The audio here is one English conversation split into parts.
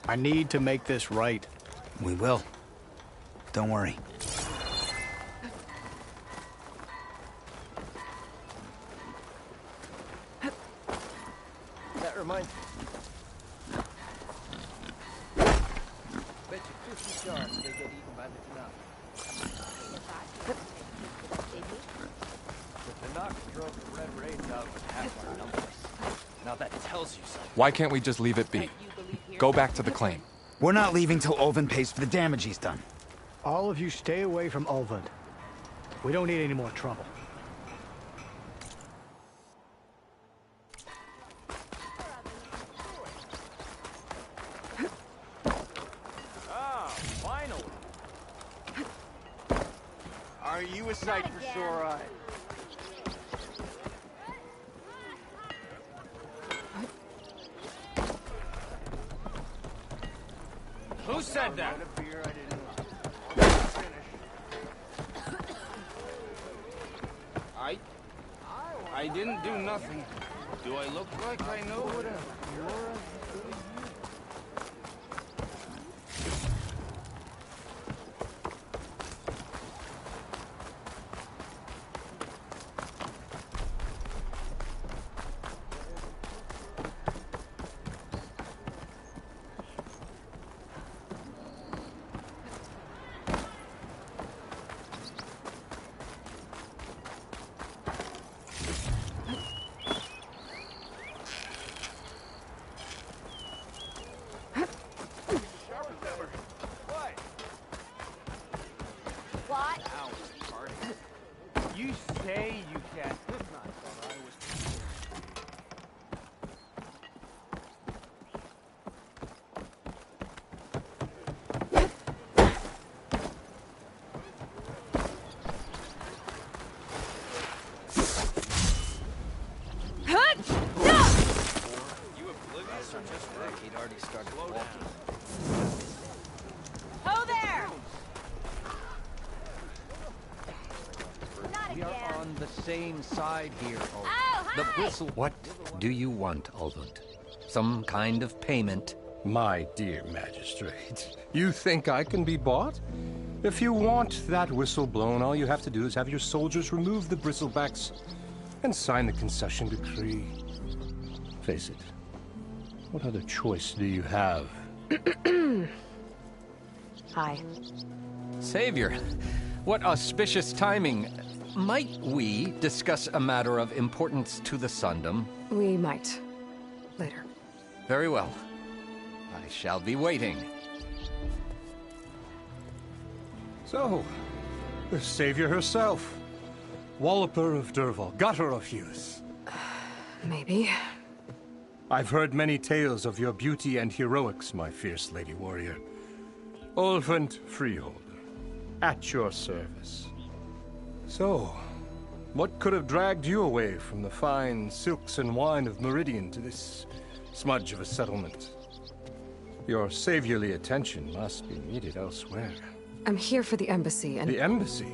I need to make this right. We will. Don't worry. That reminds me. Bet you 50 sharks they get eaten by the Tanakh. The Tanakh drove the Red Raids out with half our numbers. Now that tells you something. Why can't we just leave it be? Go back to the claim. We're not leaving till Ulvund pays for the damage he's done. All of you stay away from Ulvund. We don't need any more trouble. Ah, finally. Are you a sight for sore eyes? Who said that? I didn't do nothing. Do I look like I know what You say you can't. You oblivious or just like he'd already started walking? Ho there! We are on the same side here, Ulvund. Oh, hi! The bristle. What do you want, Ulvund? Some kind of payment? My dear magistrate, you think I can be bought? If you want that whistle blown, all you have to do is have your soldiers remove the bristlebacks and sign the concession decree. Face it, what other choice do you have? Hi. Savior, what auspicious timing. Might we discuss a matter of importance to the Sundom? We might. Later. Very well. I shall be waiting. So, the savior herself. Walloper of Derval, gutter of youth. Maybe. I've heard many tales of your beauty and heroics, my fierce lady warrior. Ulvund Freeholder, at your service. So, what could have dragged you away from the fine silks and wine of Meridian to this smudge of a settlement? Your saviorly attention must be needed elsewhere. I'm here for the embassy and... The embassy?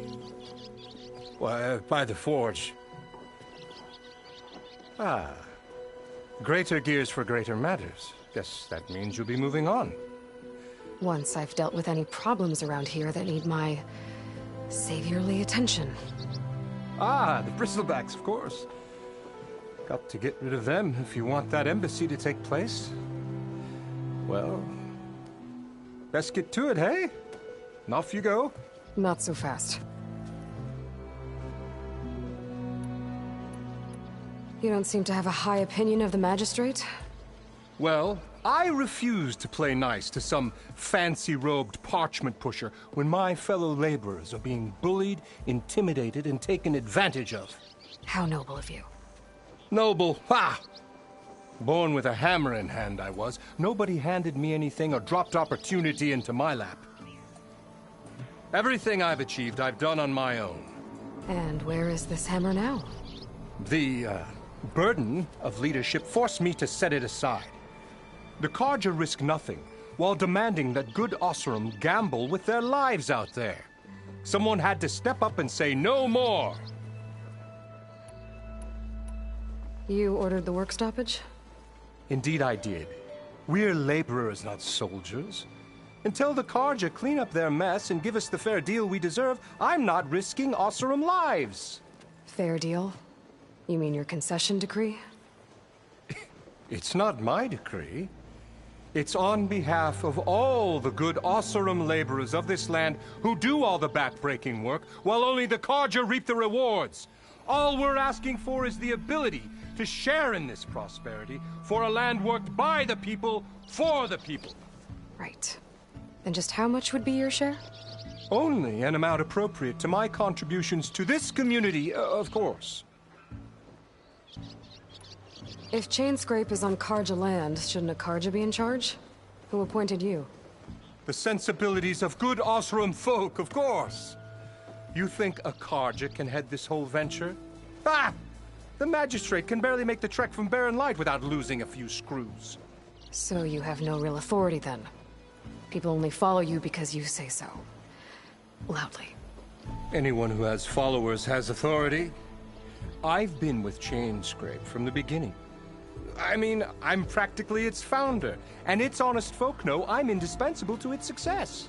Why, by the forge. Ah. Greater gears for greater matters. Guess that means you'll be moving on. Once I've dealt with any problems around here that need my saviorly attention. Ah, the bristlebacks, of course. Got to get rid of them if you want that embassy to take place. Well, best get to it, hey? And off you go. Not so fast. You don't seem to have a high opinion of the magistrate? Well, I refuse to play nice to some fancy-robed parchment pusher when my fellow laborers are being bullied, intimidated, and taken advantage of. How noble of you. Noble? Ha! Born with a hammer in hand, I was. Nobody handed me anything or dropped opportunity into my lap. Everything I've achieved, I've done on my own. And where is this hammer now? The, burden of leadership forced me to set it aside. The Carja risk nothing, while demanding that good Oseram gamble with their lives out there. Someone had to step up and say no more. You ordered the work stoppage? Indeed I did. We're laborers, not soldiers. Until the Carja clean up their mess and give us the fair deal we deserve, I'm not risking Oseram lives. Fair deal? You mean your concession decree? It's not my decree. It's on behalf of all the good Oseram laborers of this land who do all the back-breaking work, while only the Carja reap the rewards. All we're asking for is the ability to share in this prosperity for a land worked by the people, for the people. Right. Then just how much would be your share? Only an amount appropriate to my contributions to this community, of course. If Chainscrape is on Carja land, shouldn't a Carja be in charge? Who appointed you? The sensibilities of good Oseram folk, of course. You think a Carja can head this whole venture? Ah! The magistrate can barely make the trek from Barren Light without losing a few screws. So you have no real authority then? People only follow you because you say so. Loudly. Anyone who has followers has authority. I've been with Chainscrape from the beginning. I mean, I'm practically its founder, and its honest folk know I'm indispensable to its success.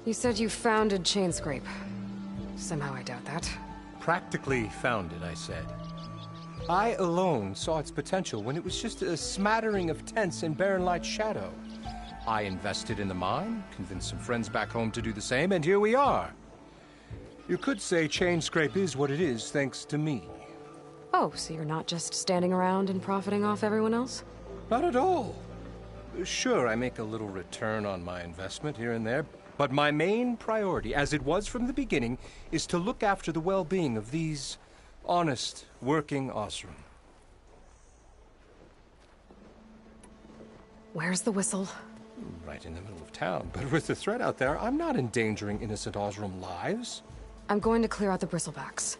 You said you founded Chainscrape. Somehow I doubt that. Practically founded, I said. I alone saw its potential when it was just a smattering of tents in Barren Light's shadow. I invested in the mine, convinced some friends back home to do the same, and here we are. You could say Chainscrape is what it is thanks to me. Oh, so you're not just standing around and profiting off everyone else? Not at all. Sure, I make a little return on my investment here and there, but my main priority, as it was from the beginning, is to look after the well-being of these honest, working Oseram. Where's the whistle? Right in the middle of town, but with the threat out there, I'm not endangering innocent Oseram lives. I'm going to clear out the bristlebacks.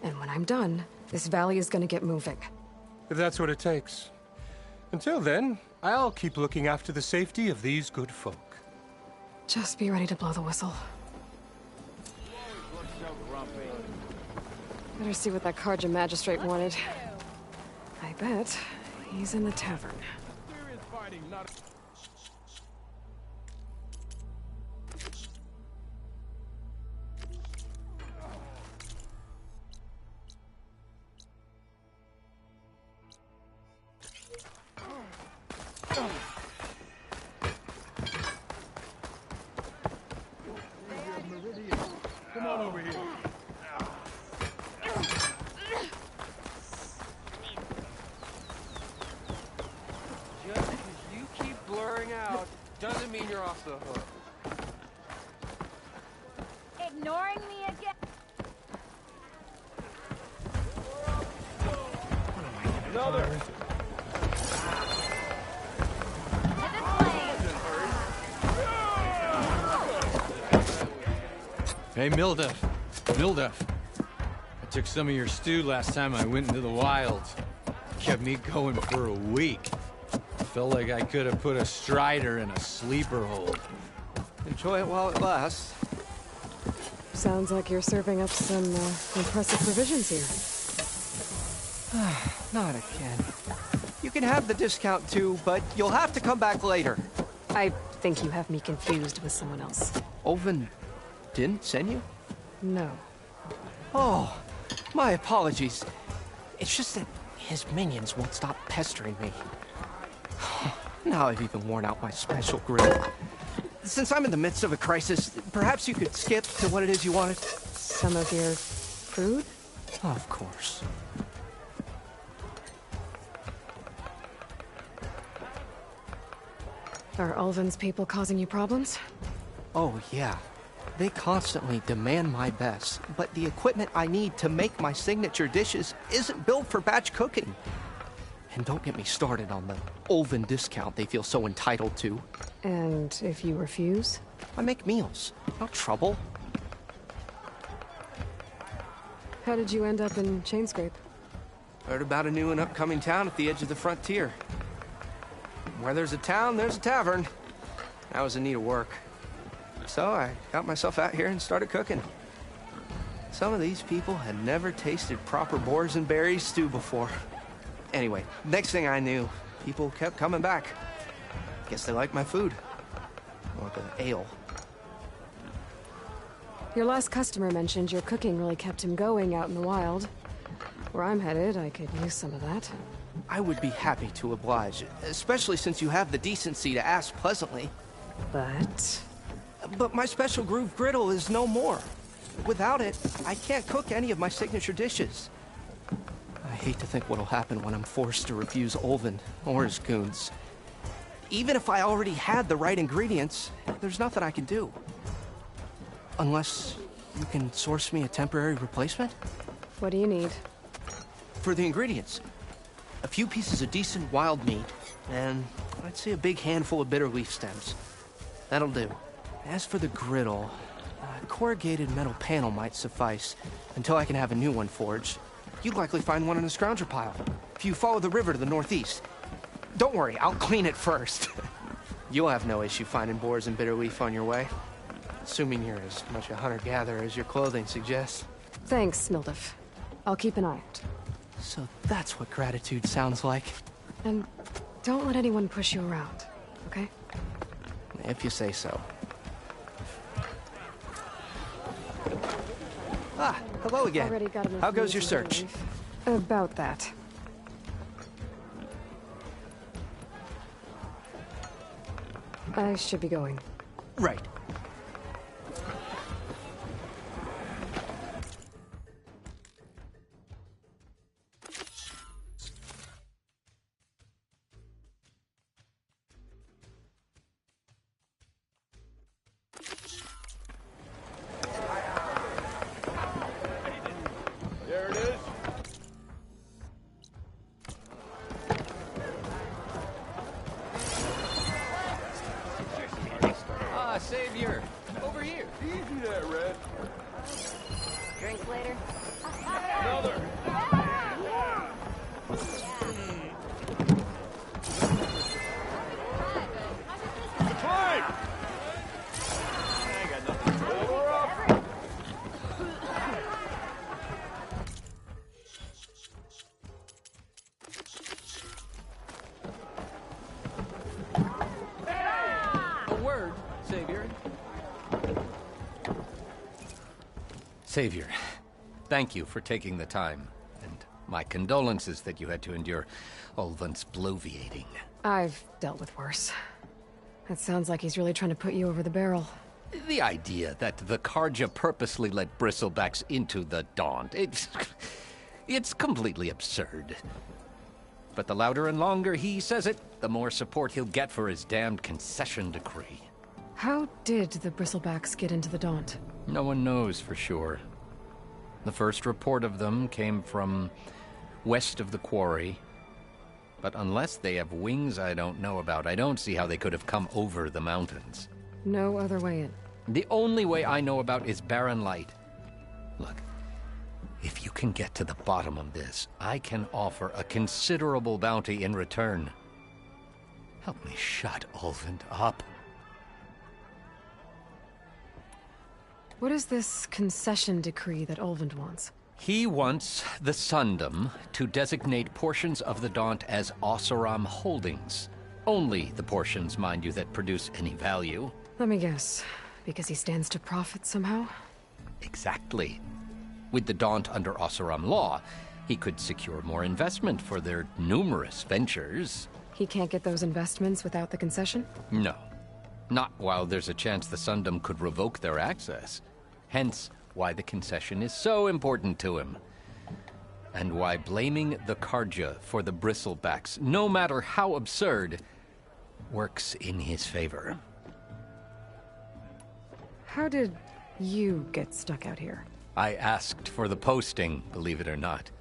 And when I'm done, this valley is going to get moving. If that's what it takes. Until then, I'll keep looking after the safety of these good folk. Just be ready to blow the whistle. Better see what that Carja magistrate wanted. I bet he's in the tavern. Come on over here. Just because you keep blurring out doesn't mean you're off the hook. Ignoring me again? Another. Hey, Mildef. Mildef. I took some of your stew last time I went into the wilds. Kept me going for a week. Felt like I could have put a strider in a sleeper hold. Enjoy it while it lasts. Sounds like you're serving up some impressive provisions here. Not again. You can have the discount too, but you'll have to come back later. I think you have me confused with someone else. Oven didn't send you? No. Oh, my apologies. It's just that his minions won't stop pestering me. Now I've even worn out my special grill. Since I'm in the midst of a crisis, perhaps you could skip to what it is you wanted? Some of your food? Of course. Are Ulvin's people causing you problems? Oh, yeah. They constantly demand my best, but the equipment I need to make my signature dishes isn't built for batch cooking. And don't get me started on the Ulvin discount they feel so entitled to. And if you refuse? I make meals, not trouble. How did you end up in Chainscrape? Heard about a new and upcoming town at the edge of the frontier. Where there's a town, there's a tavern. I was in need of work. So I got myself out here and started cooking. Some of these people had never tasted proper boars and berries stew before. Anyway, next thing I knew, people kept coming back. Guess they liked my food. Or the ale. Your last customer mentioned your cooking really kept him going out in the wild. Where I'm headed, I could use some of that. I would be happy to oblige, especially since you have the decency to ask pleasantly. But my special groove griddle is no more. Without it, I can't cook any of my signature dishes. I hate to think what'll happen when I'm forced to refuse Olvin or his goons. Even if I already had the right ingredients, there's nothing I can do. Unless you can source me a temporary replacement? What do you need? For the ingredients, a few pieces of decent wild meat, and I'd say a big handful of bitter leaf stems. That'll do. As for the griddle, a corrugated metal panel might suffice until I can have a new one forged. You'd likely find one in a scrounger pile, if you follow the river to the northeast. Don't worry, I'll clean it first. You'll have no issue finding boars and bitter leaf on your way. Assuming you're as much a hunter-gatherer as your clothing suggests. Thanks, Mildef. I'll keep an eye out. So that's what gratitude sounds like. And don't let anyone push you around, okay? If you say so. Ah, hello again. Already got enough How goes meat your and search? leaf. About that. I should be going. Right. There it is. Ah, Savior! Over here! Easy there, Red. Drink later. Another. Climb! I got nothing. We're up. A word, Savior. Savior, thank you for taking the time, and my condolences that you had to endure Olvin's bloviating. I've dealt with worse. It sounds like he's really trying to put you over the barrel. The idea that the Carja purposely let bristlebacks into the Daunt, it's completely absurd. But the louder and longer he says it, the more support he'll get for his damned concession decree. How did the Bristlebacks get into the Daunt? No one knows for sure. The first report of them came from west of the quarry. But unless they have wings I don't know about, I don't see how they could have come over the mountains. No other way in. The only way I know about is Barren Light. Look, if you can get to the bottom of this, I can offer a considerable bounty in return. Help me shut Olvin up. What is this concession decree that Olvin wants? He wants the Sundom to designate portions of the Daunt as Oseram holdings. Only the portions, mind you, that produce any value. Let me guess. Because he stands to profit somehow? Exactly. With the Daunt under Oseram law, he could secure more investment for their numerous ventures. He can't get those investments without the concession? No. Not while there's a chance the Sundom could revoke their access. Hence, why the concession is so important to him. And why blaming the Carja for the Bristlebacks, no matter how absurd, works in his favor. How did you get stuck out here? I asked for the posting, believe it or not.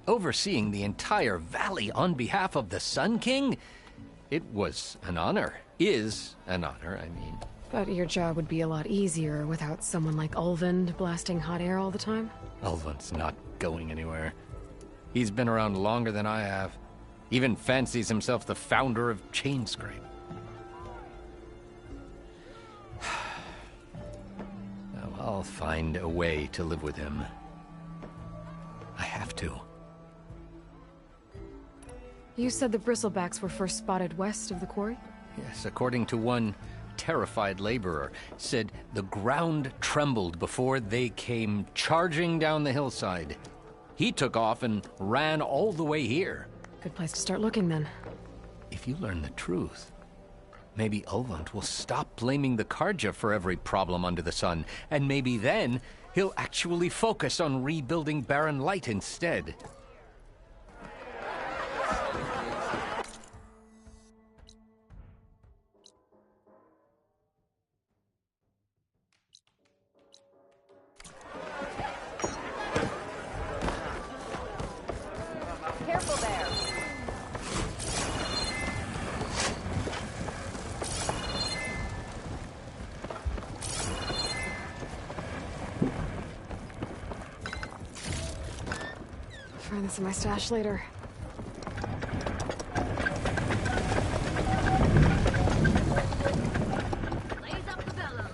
Overseeing the entire valley on behalf of the Sun King? It was an honor. Is an honor, I mean. But your job would be a lot easier without someone like Ulvin blasting hot air all the time? Ulvin's not going anywhere. He's been around longer than I have. Even fancies himself the founder of Chainscrape. Now, I'll find a way to live with him. I have to. You said the bristlebacks were first spotted west of the quarry? Yes, according to one terrified laborer, said the ground trembled before they came charging down the hillside. He took off and ran all the way here. Good place to start looking, then. If you learn the truth, maybe Ulvund will stop blaming the Karja for every problem under the sun, and maybe then he'll actually focus on rebuilding Barren Light instead. Careful there. Find this in my stash later. Blaze up the bellows.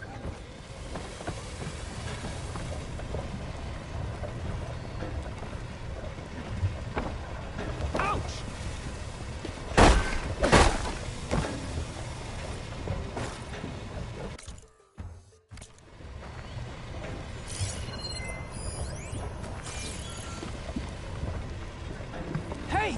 Hey!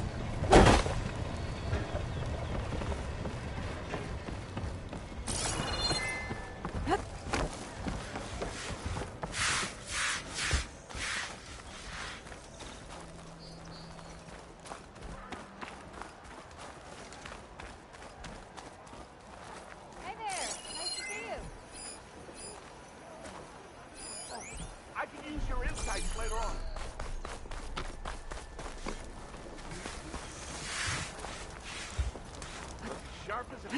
Hey there. Nice to see you. I can use your insights later on. Sharp as a...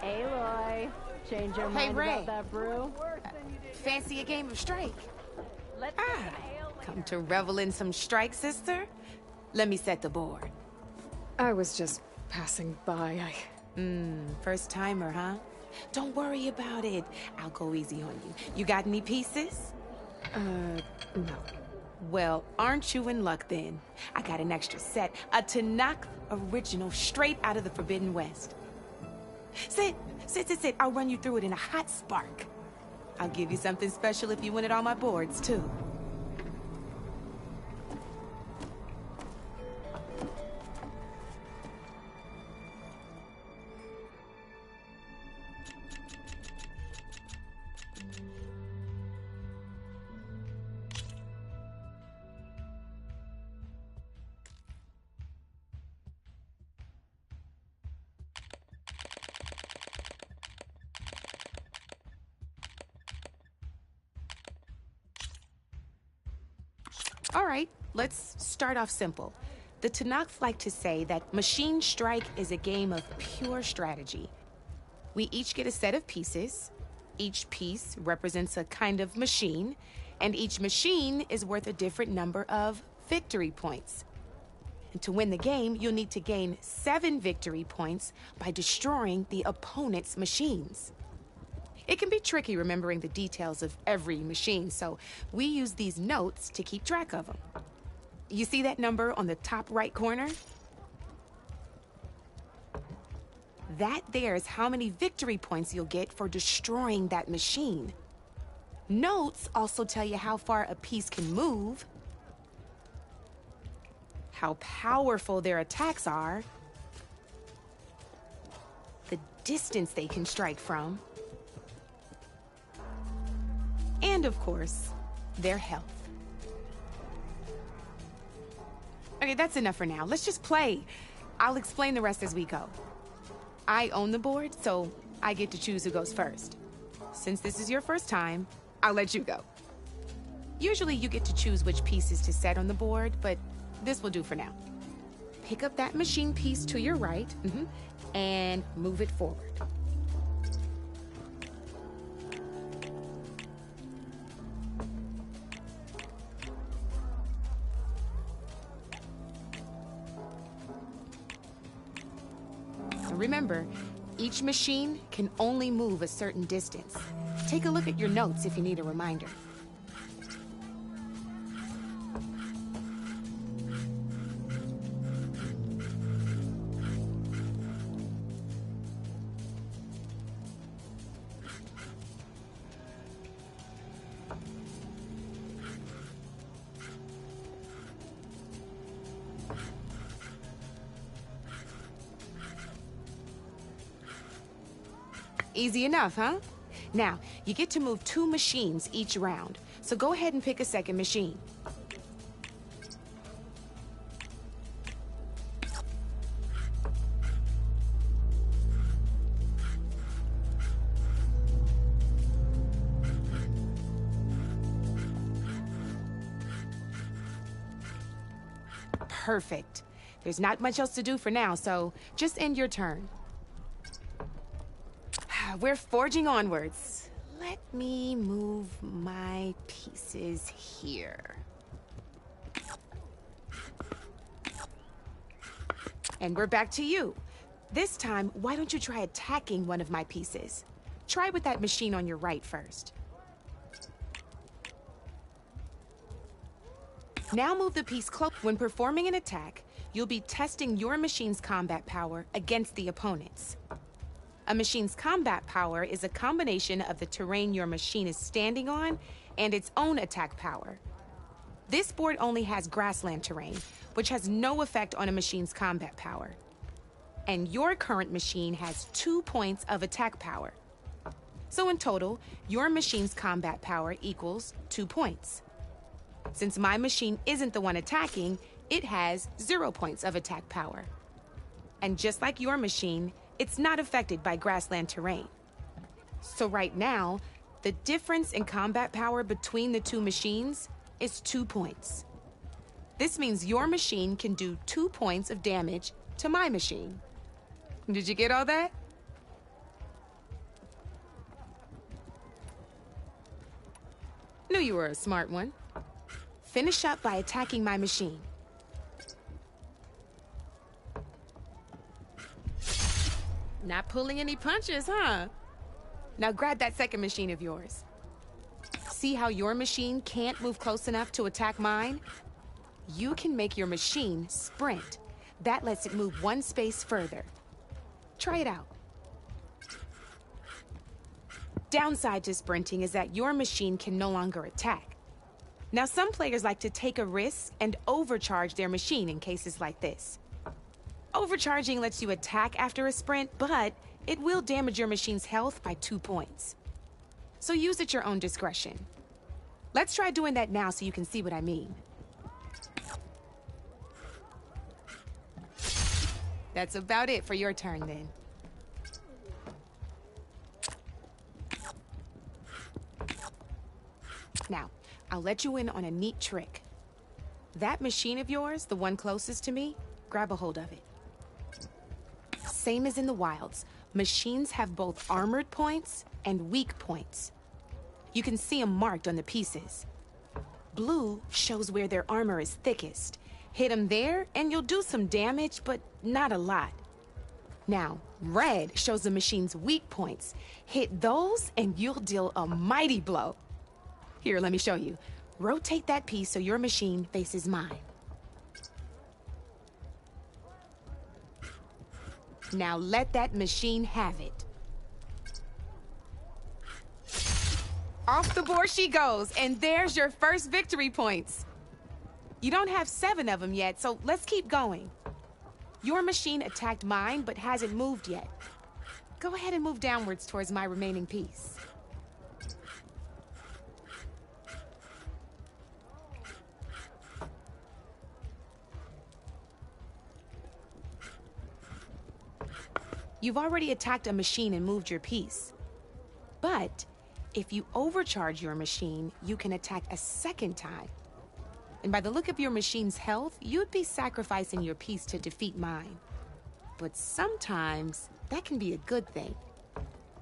Aloy, change your Hey, mind Ray. about that brew? Fancy a game of strike? Let's Ah, get some ale later. come to revel in some strike, sister? Let me set the board. I was just passing by. First timer, huh? Don't worry about it. I'll go easy on you. You got any pieces? No. Well, aren't you in luck then? I got an extra set, a Tanakh original straight out of the Forbidden West. Sit. I'll run you through it in a hot spark. I'll give you something special if you win it on my boards, too. All right, let's start off simple. The Tanakh like to say that Machine Strike is a game of pure strategy. We each get a set of pieces. Each piece represents a kind of machine, and each machine is worth a different number of victory points. And to win the game, you'll need to gain 7 victory points by destroying the opponent's machines. It can be tricky remembering the details of every machine, so we use these notes to keep track of them. You see that number on the top right corner? That there is how many victory points you'll get for destroying that machine. Notes also tell you how far a piece can move, how powerful their attacks are, the distance they can strike from, and of course, their health. Okay, that's enough for now. Let's just play. I'll explain the rest as we go. I own the board, so I get to choose who goes first. Since this is your first time, I'll let you go. Usually you get to choose which pieces to set on the board, but this will do for now. Pick up that machine piece to your right, and move it forward. Remember, each machine can only move a certain distance. Take a look at your notes if you need a reminder. Easy enough, huh? Now, you get to move 2 machines each round, so go ahead and pick a second machine. Perfect. There's not much else to do for now, so just end your turn. We're forging onwards. Let me move my pieces here. And we're back to you. This time, why don't you try attacking one of my pieces? Try with that machine on your right first. Now move the piece close. When performing an attack, you'll be testing your machine's combat power against the opponent's. A machine's combat power is a combination of the terrain your machine is standing on and its own attack power. This board only has grassland terrain, which has no effect on a machine's combat power. And your current machine has 2 points of attack power. So in total, your machine's combat power equals 2 points. Since my machine isn't the one attacking, it has 0 points of attack power. And just like your machine, it's not affected by grassland terrain. So right now, the difference in combat power between the 2 machines is 2 points. This means your machine can do 2 points of damage to my machine. Did you get all that? Knew you were a smart one. Finish up by attacking my machine. Not pulling any punches, huh? Now grab that second machine of yours. See how your machine can't move close enough to attack mine? You can make your machine sprint. That lets it move 1 space further. Try it out. Downside to sprinting is that your machine can no longer attack. Now, some players like to take a risk and overcharge their machine in cases like this. Overcharging lets you attack after a sprint, but it will damage your machine's health by 2 points. So use at your own discretion. Let's try doing that now so you can see what I mean. That's about it for your turn, then. Now, I'll let you in on a neat trick. That machine of yours, the one closest to me, grab a hold of it. Same as in the wilds, machines have both armored points and weak points. You can see them marked on the pieces. Blue shows where their armor is thickest. Hit them there, and you'll do some damage, but not a lot. Now, red shows the machine's weak points. Hit those, and you'll deal a mighty blow. Here, let me show you. Rotate that piece so your machine faces mine. Now let that machine have it. Off the board she goes, and there's your first victory points. You don't have 7 of them yet, so let's keep going. Your machine attacked mine, but hasn't moved yet. Go ahead and move downwards towards my remaining piece. You've already attacked a machine and moved your piece. But if you overcharge your machine, you can attack a second time. And by the look of your machine's health, you'd be sacrificing your piece to defeat mine. But sometimes that can be a good thing.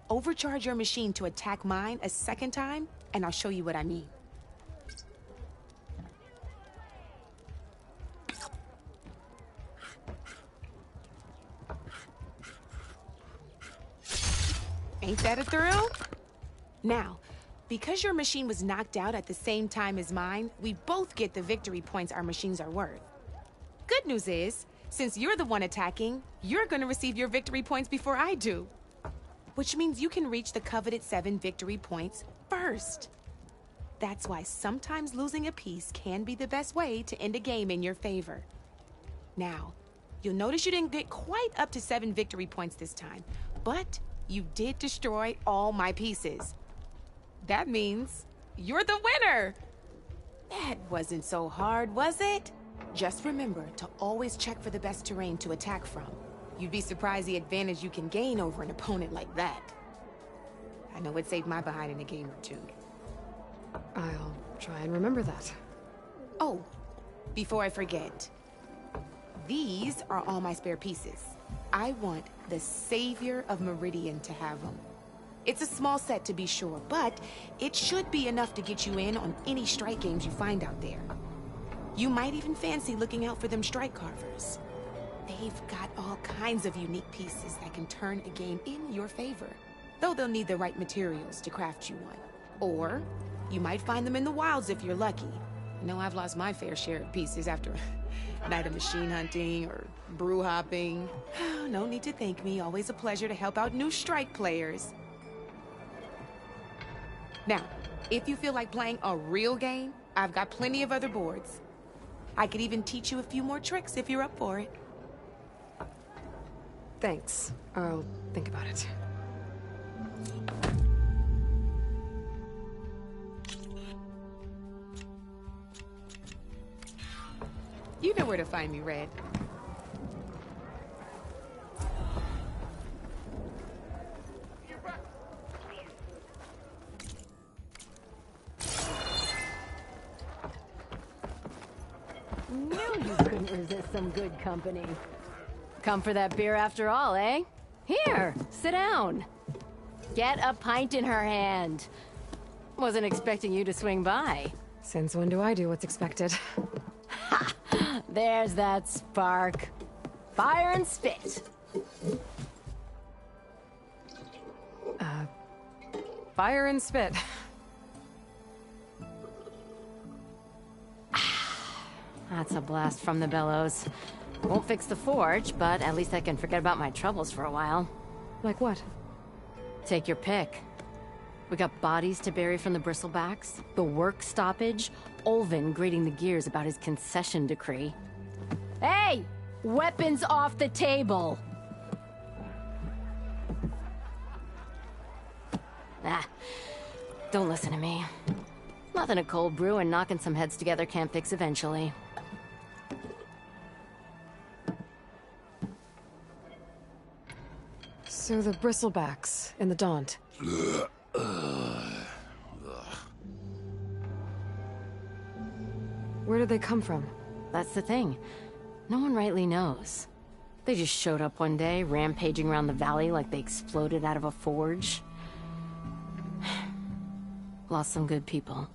Overcharge your machine to attack mine a second time, and I'll show you what I mean. Ain't that a thrill? Now, because your machine was knocked out at the same time as mine, we both get the victory points our machines are worth. Good news is, since you're the one attacking, you're gonna receive your victory points before I do. Which means you can reach the coveted 7 victory points first. That's why sometimes losing a piece can be the best way to end a game in your favor. Now, you'll notice you didn't get quite up to 7 victory points this time, but you did destroy all my pieces. That means you're the winner! That wasn't so hard, was it? Just remember to always check for the best terrain to attack from. You'd be surprised the advantage you can gain over an opponent like that. I know it saved my behind in a game or two. I'll try and remember that. Oh, before I forget. These are all my spare pieces. I want the Savior of Meridian to have them. It's a small set to be sure, but it should be enough to get you in on any strike games you find out there. You might even fancy looking out for them strike carvers. They've got all kinds of unique pieces that can turn a game in your favor, though they'll need the right materials to craft you one. Or you might find them in the wilds if you're lucky. I know I've lost my fair share of pieces after a night of machine hunting or brew hopping. No need to thank me. Always a pleasure to help out new strike players. Now, if you feel like playing a real game, I've got plenty of other boards. I could even teach you a few more tricks if you're up for it. Thanks. I'll think about it. You know where to find me, Red. Knew you couldn't resist some good company. Come for that beer after all, eh? Here, sit down. Get a pint in her hand. Wasn't expecting you to swing by. Since when do I do what's expected? Ha! There's that spark. Fire and spit. Fire and spit. That's a blast from the bellows. Won't fix the forge, but at least I can forget about my troubles for a while. Like what? Take your pick. We got bodies to bury from the bristlebacks, the work stoppage, Olvin grating the gears about his concession decree. Hey! Weapons off the table! Ah, don't listen to me. Nothing a cold brew and knocking some heads together can't fix eventually. So the bristlebacks in the Daunt. Where did they come from? That's the thing. No one rightly knows. They just showed up one day, rampaging around the valley like they exploded out of a forge. Lost some good people.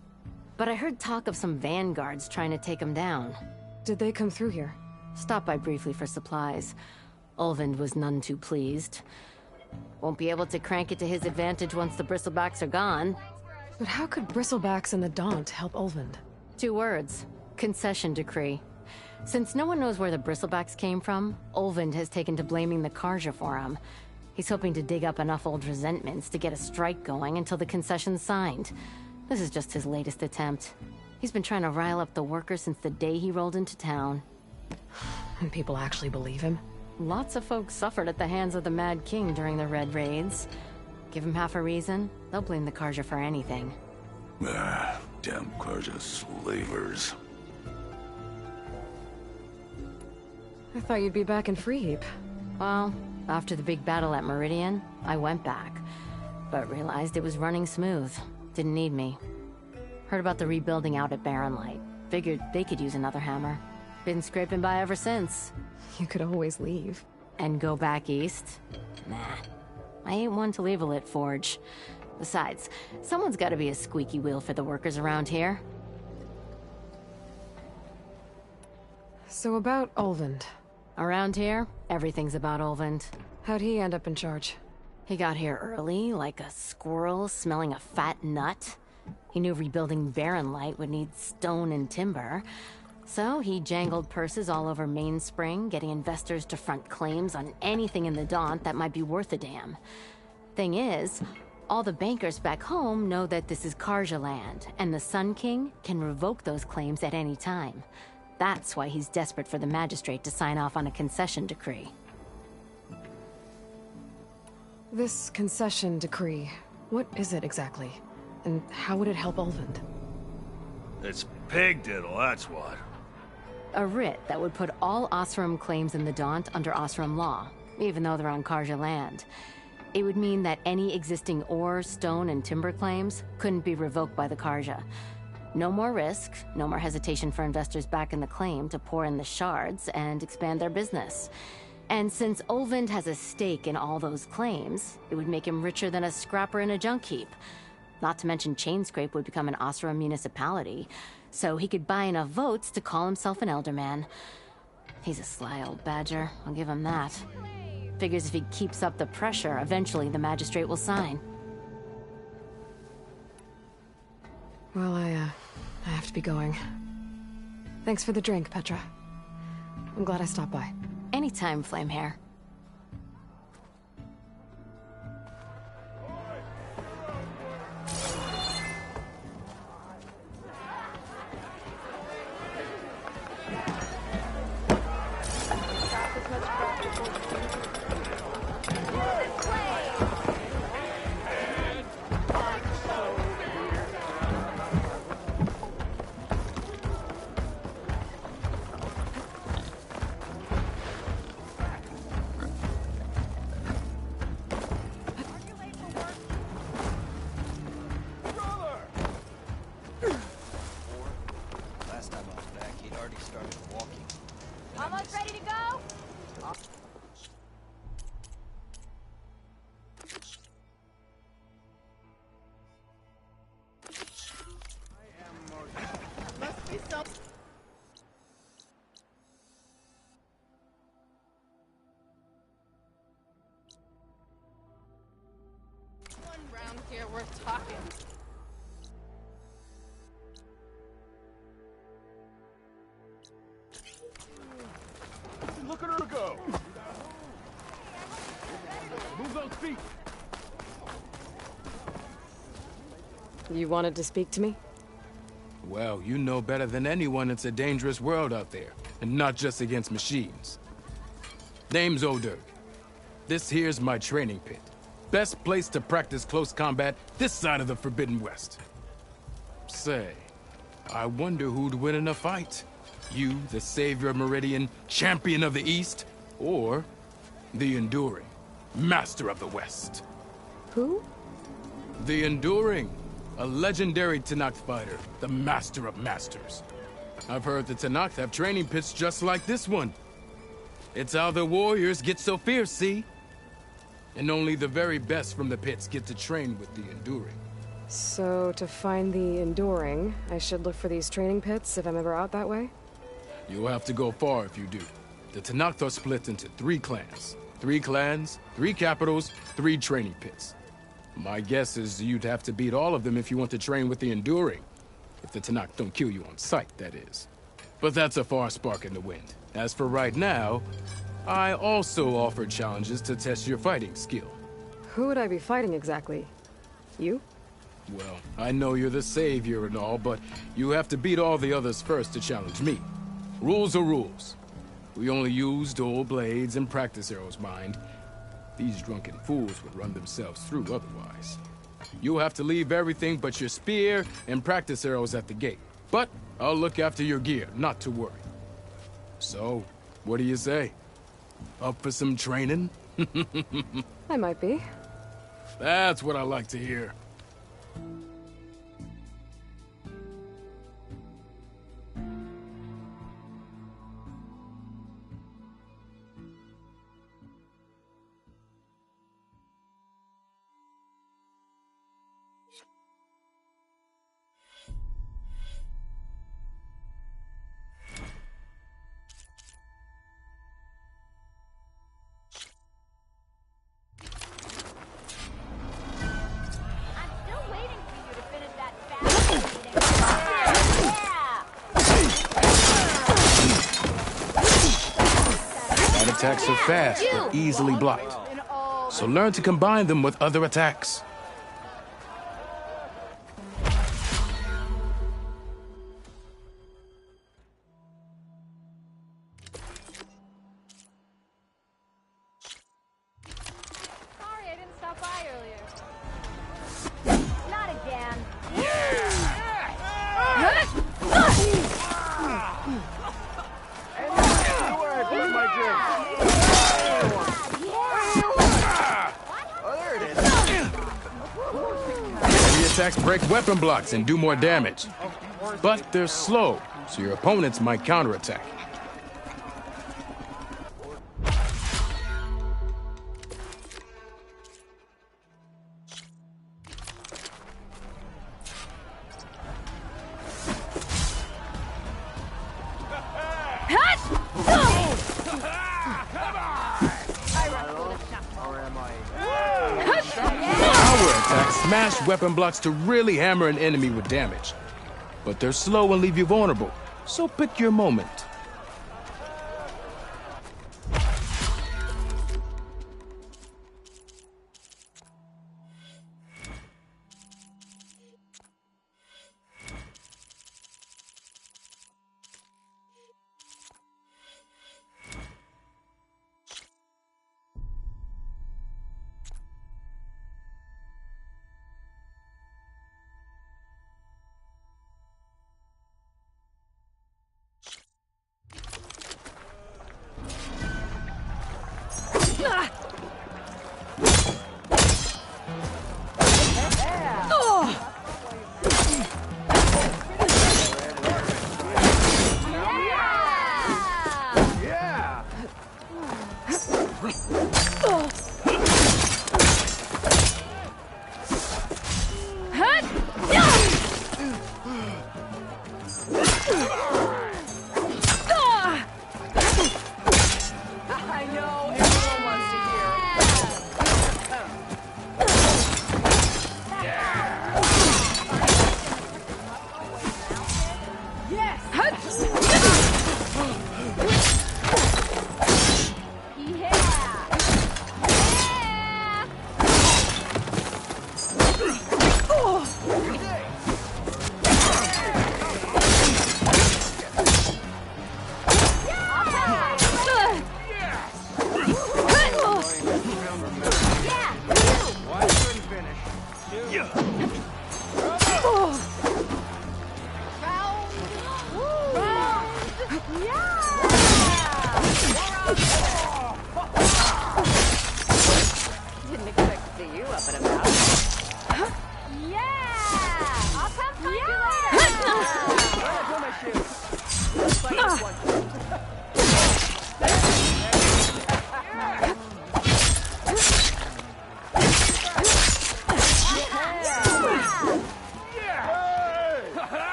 But I heard talk of some vanguards trying to take them down. Did they come through here? Stopped by briefly for supplies. Olvind was none too pleased. Won't be able to crank it to his advantage once the bristlebacks are gone. But how could bristlebacks and the Daunt help Olvind? 2 words. Concession decree. Since no one knows where the bristlebacks came from, Olvind has taken to blaming the Carja for him. He's hoping to dig up enough old resentments to get a strike going until the concession's signed. This is just his latest attempt. He's been trying to rile up the workers since the day he rolled into town. And people actually believe him? Lots of folks suffered at the hands of the Mad King during the Red Raids. Give him half a reason, they'll blame the Carja for anything. Damn Carja slavers. I thought you'd be back in Freeheap. Well, after the big battle at Meridian, I went back. But realized it was running smooth. Didn't need me. Heard about the rebuilding out at Barren Light. Figured they could use another hammer. Been scraping by ever since. You could always leave. And go back east? Nah. I ain't one to leave a lit forge. Besides, someone's gotta be a squeaky wheel for the workers around here. So about Olvind. Around here, everything's about Olvind. How'd he end up in charge? He got here early, like a squirrel smelling a fat nut. He knew rebuilding Barren Light would need stone and timber. So he jangled purses all over Mainspring, getting investors to front claims on anything in the Daunt that might be worth a damn. Thing is, all the bankers back home know that this is Carja land, and the Sun King can revoke those claims at any time. That's why he's desperate for the magistrate to sign off on a concession decree. This concession decree, what is it exactly? And how would it help Ulvund? It's pig diddle, that's what. A writ that would put all Osram claims in the Daunt under Osram law, even though they're on Karja land. It would mean that any existing ore, stone, and timber claims couldn't be revoked by the Karja. No more risk, no more hesitation for investors back in the claim to pour in the shards and expand their business. And since Ulvund has a stake in all those claims, it would make him richer than a scrapper in a junk heap. Not to mention Chainscrape would become an Osram municipality, so he could buy enough votes to call himself an Elderman. He's a sly old badger, I'll give him that. Figures if he keeps up the pressure, eventually the magistrate will sign. Well, I have to be going. Thanks for the drink, Petra. I'm glad I stopped by. Anytime, Flamehair. Here we're talking. Look at her go! Move those feet! You wanted to speak to me? Well, you know better than anyone it's a dangerous world out there, and not just against machines. Name's O'Dirk. This here's my training pit. Best place to practice close combat this side of the Forbidden West. Say, I wonder who'd win in a fight. You, the savior of Meridian, champion of the East, or the Enduring, master of the West. Who? The Enduring, a legendary Tenakth fighter, the master of masters. I've heard the Tenakth have training pits just like this one. It's how the warriors get so fierce, see? And only the very best from the pits get to train with the Enduring. So, to find the Enduring, I should look for these training pits if I'm ever out that way? You'll have to go far if you do. The Tenakth are split into 3 clans. 3 clans, 3 capitals, 3 training pits. My guess is you'd have to beat all of them if you want to train with the Enduring. If the Tenakth don't kill you on sight, that is. But that's a far spark in the wind. As for right now, I also offer challenges to test your fighting skill. Who would I be fighting exactly? You? Well, I know you're the savior and all, but you have to beat all the others first to challenge me. Rules are rules. We only use dual blades and practice arrows, mind. These drunken fools would run themselves through otherwise. You'll have to leave everything but your spear and practice arrows at the gate. But I'll look after your gear, not to worry. So, what do you say? Up for some training? I might be. That's what I like to hear. Attacks are fast, but easily blocked. So learn to combine them with other attacks. Sorry, I didn't stop attacks break weapon blocks and do more damage. But they're slow, so your opponents might counterattack. Power attacks smash weapon blocks to really hammer an enemy with damage. But they're slow and leave you vulnerable, so pick your moment.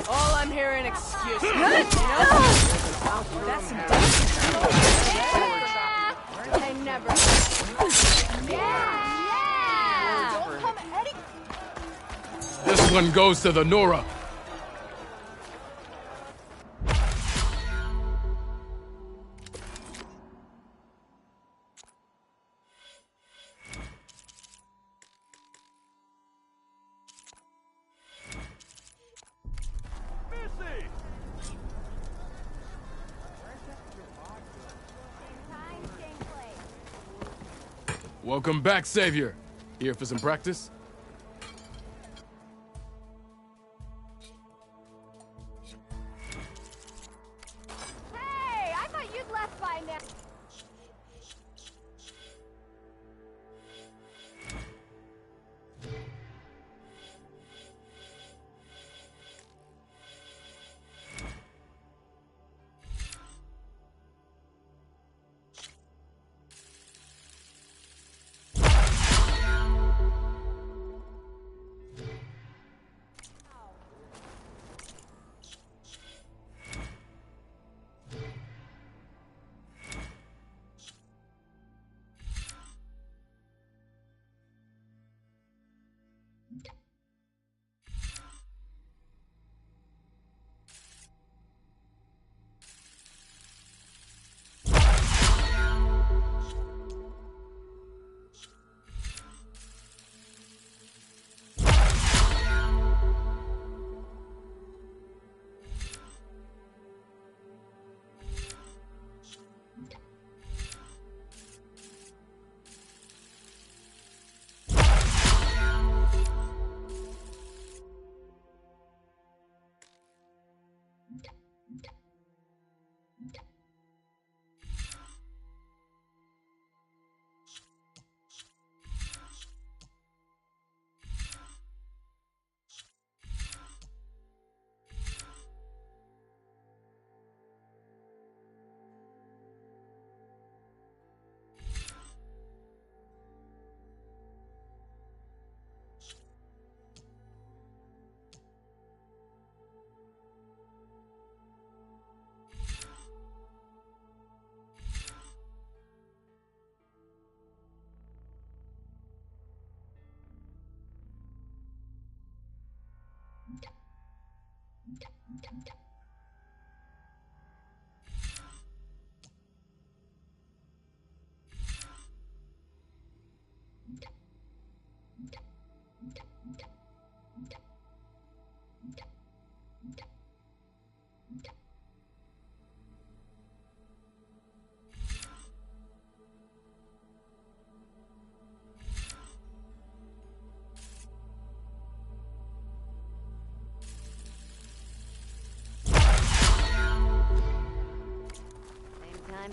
All I'm hearing excuses. That's some I never. Don't come Eddie. This one goes to the Nora. Welcome back, Savior. Here for some practice? Hey, I thought you'd left by now.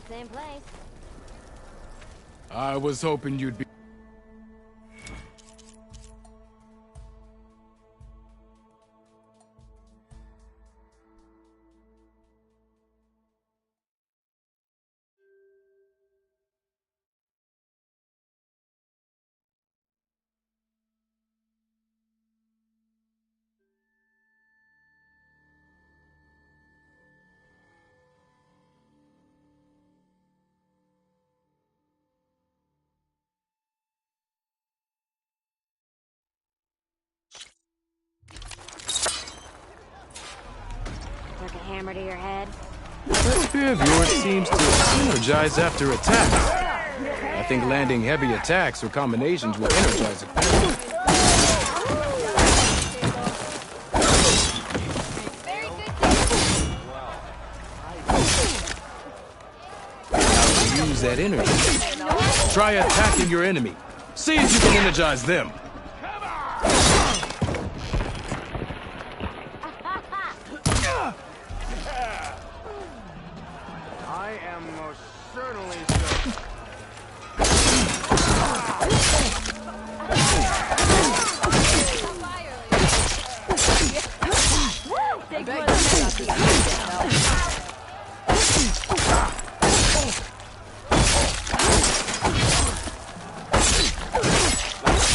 Same place. I was hoping you'd be... Like a hammer to your head. That spear of yours seems to energize after attacks. I think landing heavy attacks or combinations will energize it better. Now to use that energy, try attacking your enemy. See if you can energize them. I am most certainly so.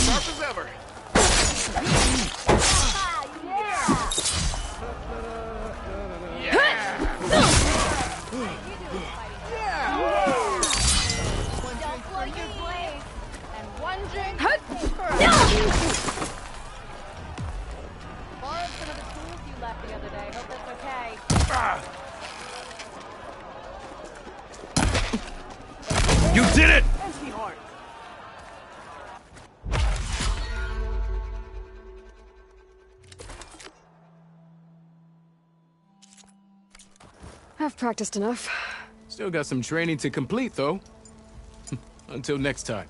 Sharp as ever. You did it! I've practiced enough. Still got some training to complete, though. Until next time.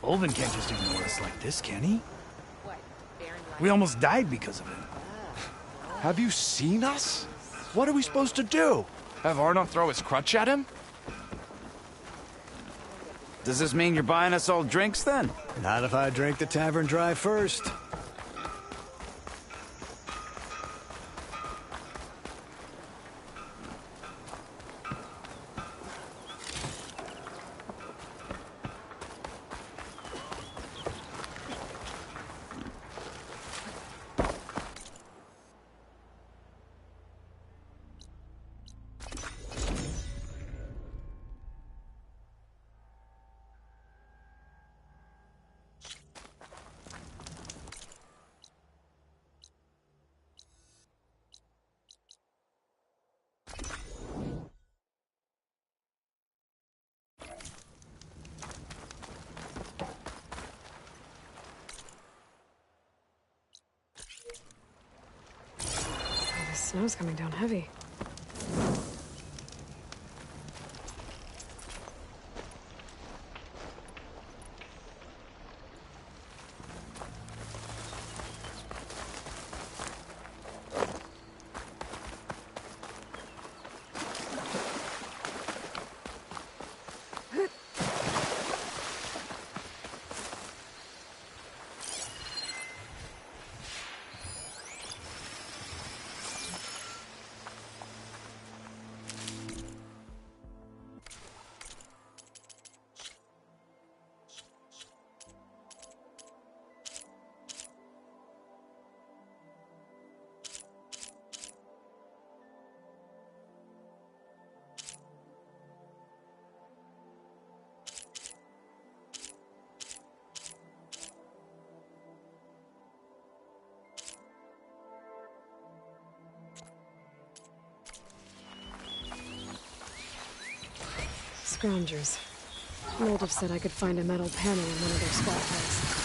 Olvin can't just ignore us like this, can he? We almost died because of it. Have you seen us? What are we supposed to do? Have Arnott throw his crutch at him? Does this mean you're buying us all drinks, then? Not if I drink the tavern dry first. The snow's coming down heavy. Scroungers. Moldov said I could find a metal panel in one of their scrap piles.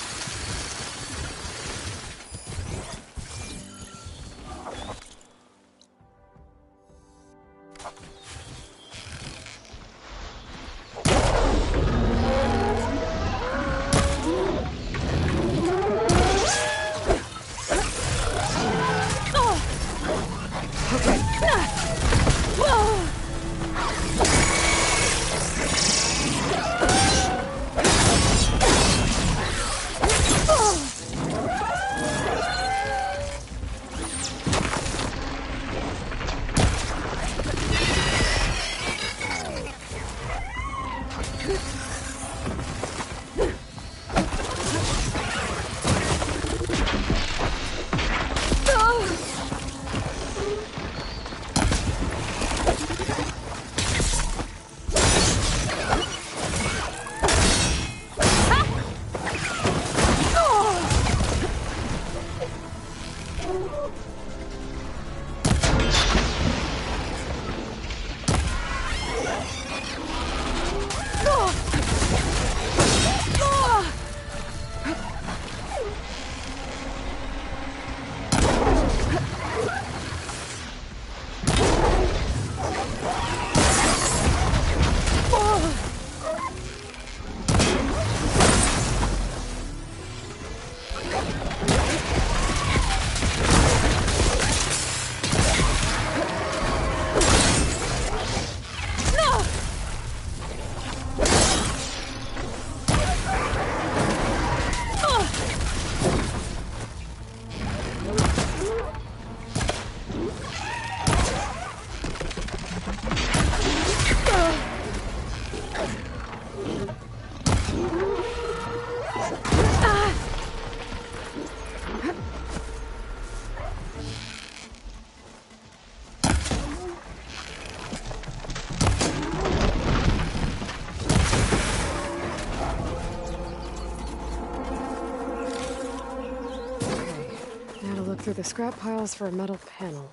Through the scrap piles for a metal panel.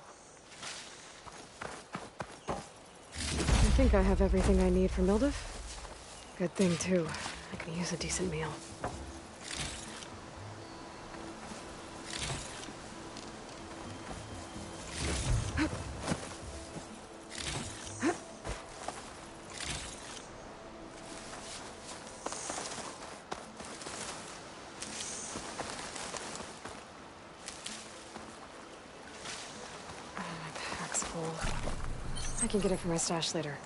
I think I have everything I need for Mildev. Good thing, too. I can use a decent meal. I can get it from my stash later.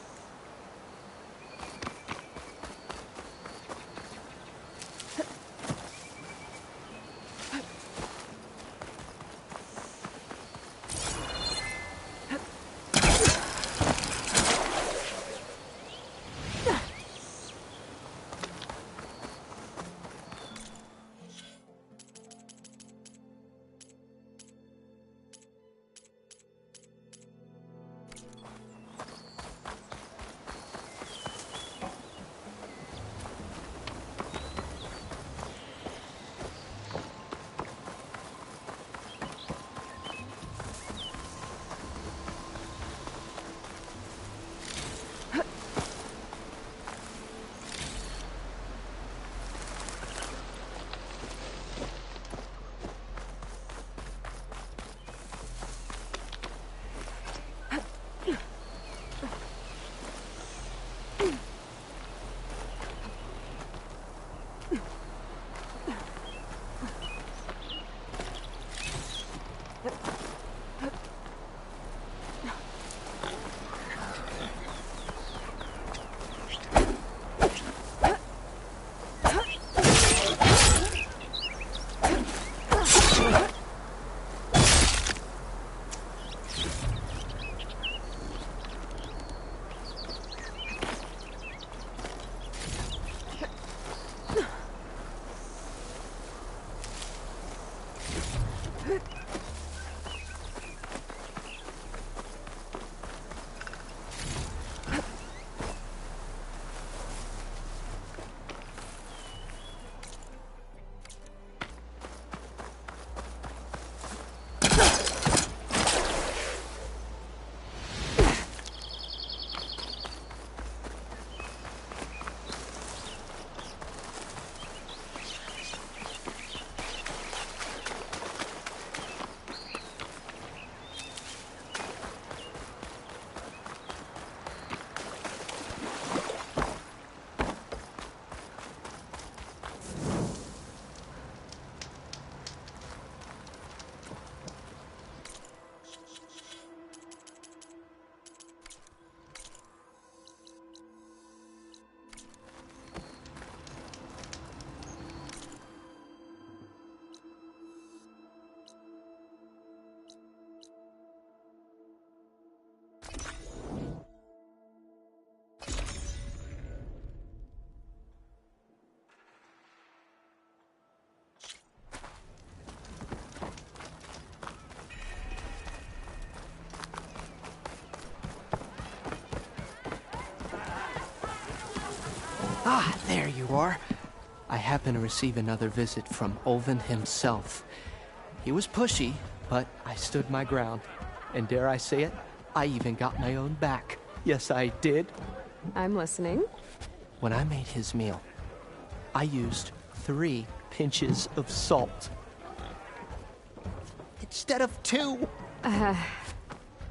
Ah, there you are. I happen to receive another visit from Ulvin himself. He was pushy, but I stood my ground. And dare I say it, I even got my own back. Yes, I did. I'm listening. When I made his meal, I used 3 pinches of salt. Instead of 2.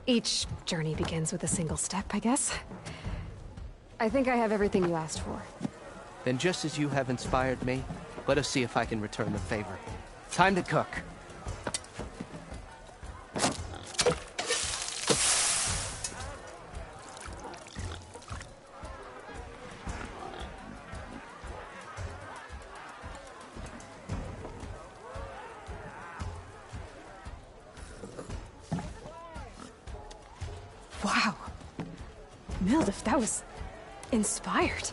Each journey begins with a single step, I guess. I think I have everything you asked for. Then just as you have inspired me, let us see if I can return the favor. Time to cook. Wow. Mildef, that was inspired.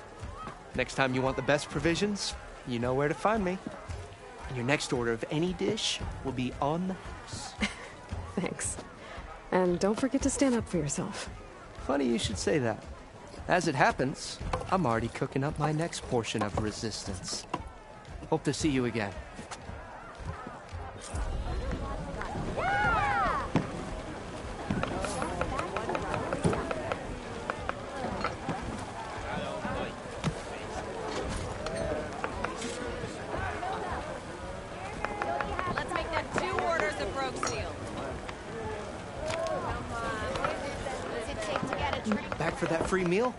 Next time you want the best provisions, you know where to find me. And your next order of any dish will be on the house. Thanks. And don't forget to stand up for yourself. Funny you should say that. As it happens, I'm already cooking up my next portion of resistance. Hope to see you again. Let's make that 2 orders of broke steel. Back for that free meal?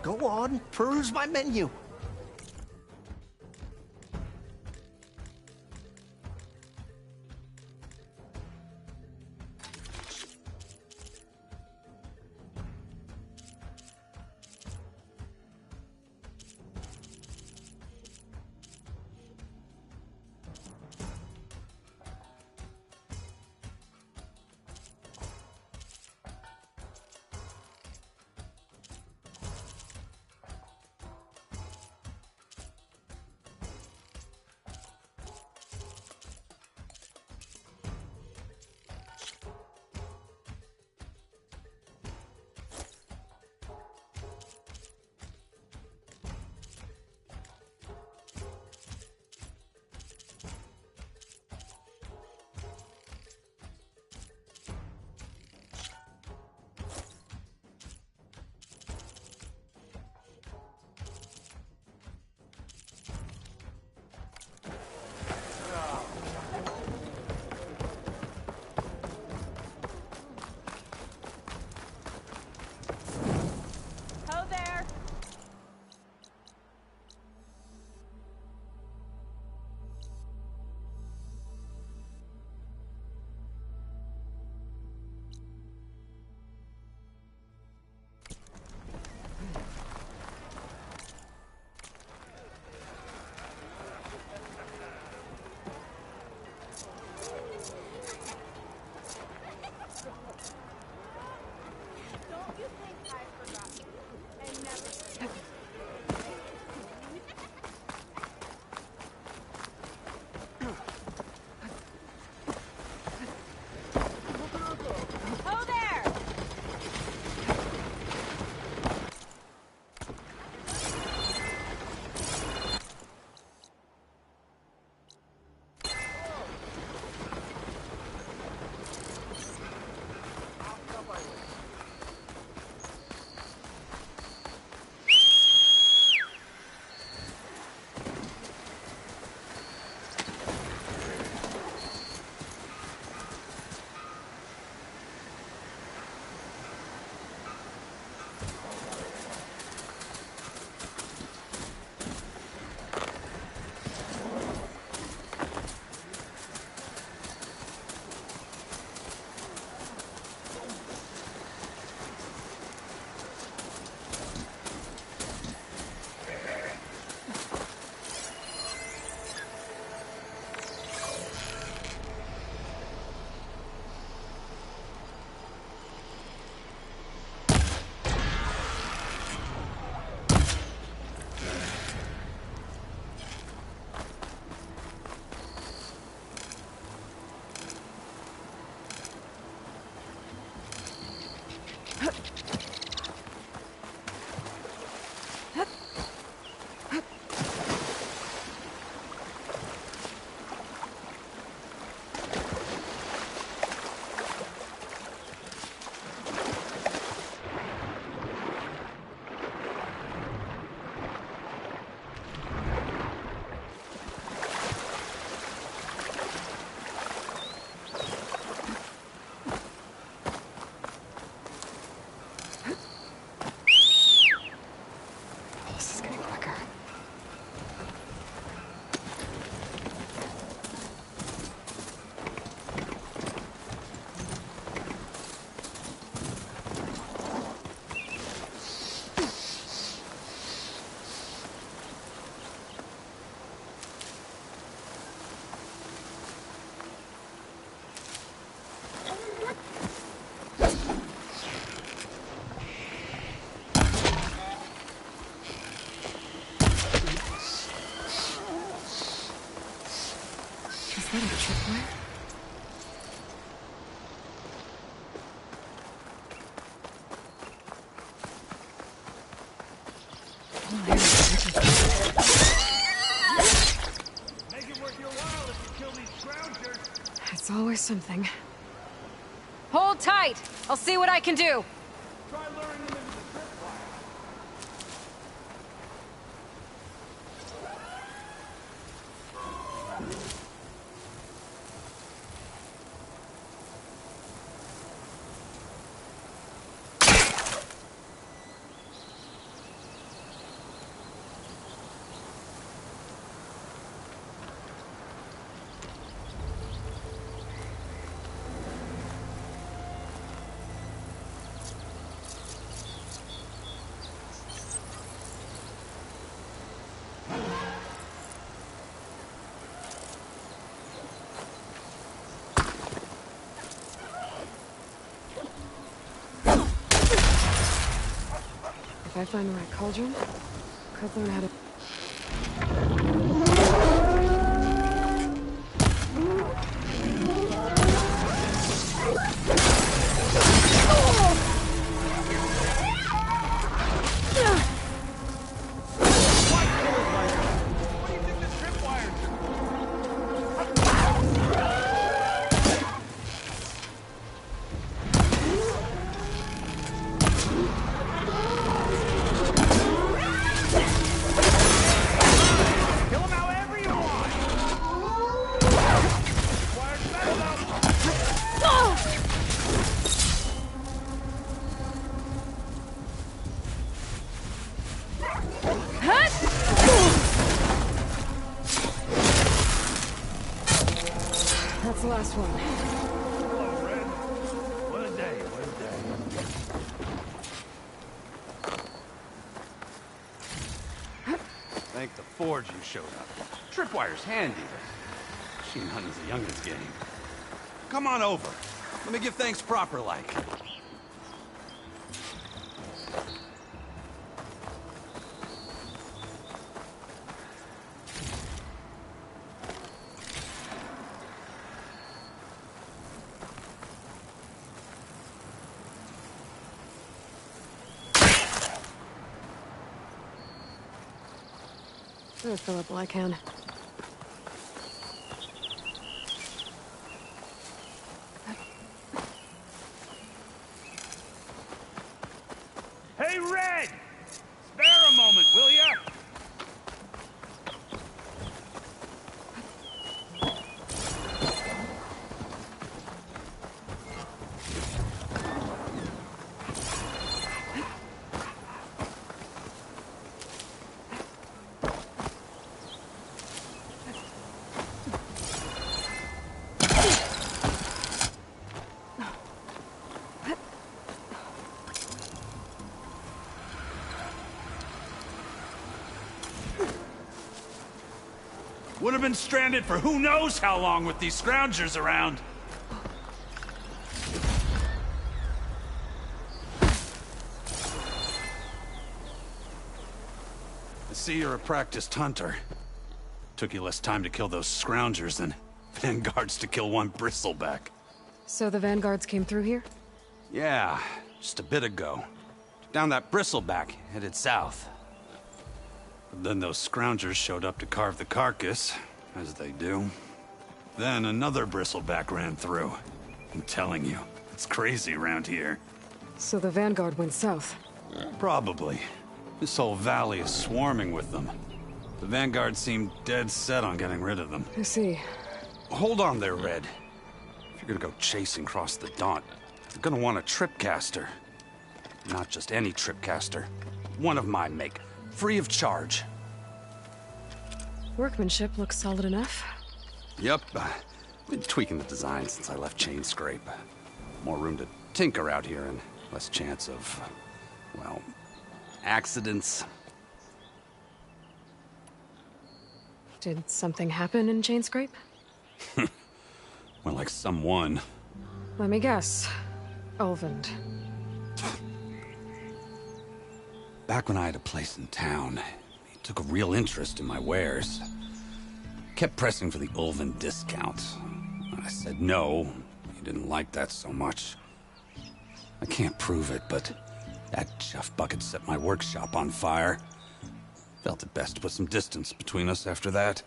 Go on, peruse my menu. There's always something. Hold tight! I'll see what I can do! If I find the right cauldron, could learn how to... That's the last one. Hello, Red. What a day, what a day. Thank the Forge you showed up. Tripwire's handy, but machine hunting's a youngin's game. Come on over. Let me give thanks proper like. I'll fill up all I can. Hey, Red! Spare a moment, will ya? Would have been stranded for who knows how long with these scroungers around. I see you're a practiced hunter. Took you less time to kill those scroungers than vanguards to kill one bristleback. So the vanguards came through here? Yeah, just a bit ago. Down that bristleback, headed south. But then those scroungers showed up to carve the carcass, as they do. Then another bristleback ran through. I'm telling you, it's crazy around here. So the vanguard went south? Probably. This whole valley is swarming with them. The vanguard seemed dead set on getting rid of them. I see. Hold on there, Red. If you're gonna go chasing across the Daunt, you're gonna want a tripcaster. Not just any tripcaster. One of my make. Free of charge. Workmanship looks solid enough. Yep. Been tweaking the design since I left Chain Scrape. More room to tinker out here and less chance of, well, accidents. Did something happen in Chain Scrape? Well, like someone. Let me guess. Ulvund. Back when I had a place in town, he took a real interest in my wares. Kept pressing for the Ulvund discount. I said no. He didn't like that so much. I can't prove it, but that chuff bucket set my workshop on fire. Felt it best to put some distance between us after that.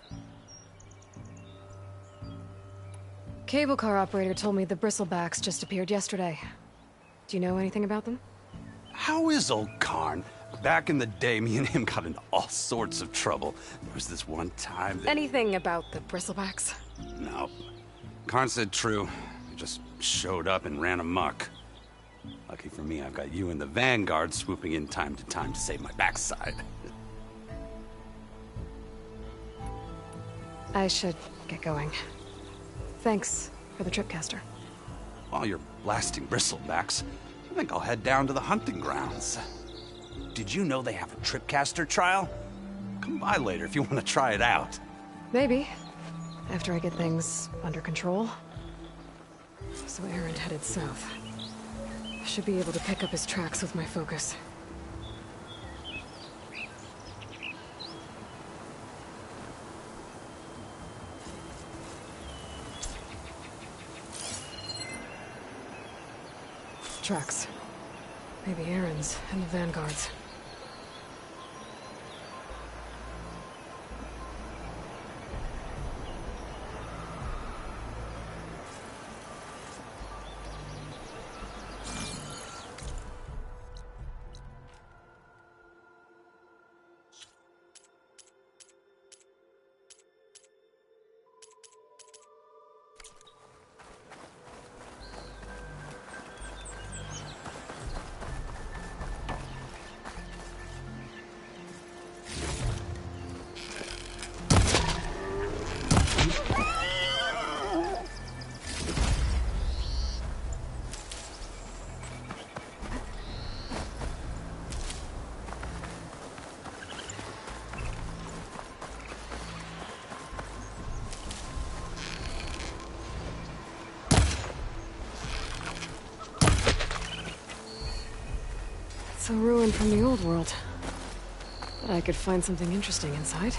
cable car operator told me the bristlebacks just appeared yesterday. Do you know anything about them? How is old Karn? Back in the day, me and him got into all sorts of trouble. There was this one time that... Anything about the bristlebacks? No. Karn said true. He just showed up and ran amok. Lucky for me, I've got you and the Vanguard swooping in time to time to save my backside. I should get going. Thanks for the trip, Castor. While you're blasting bristlebacks, I think I'll head down to the hunting grounds. Did you know they have a tripcaster trial? Come by later if you want to try it out. Maybe. After I get things under control. So Aaron headed south. I should be able to pick up his tracks with my focus. Tracks. Maybe Aaron's and the Vanguard's. It's a ruin from the old world. But I could find something interesting inside.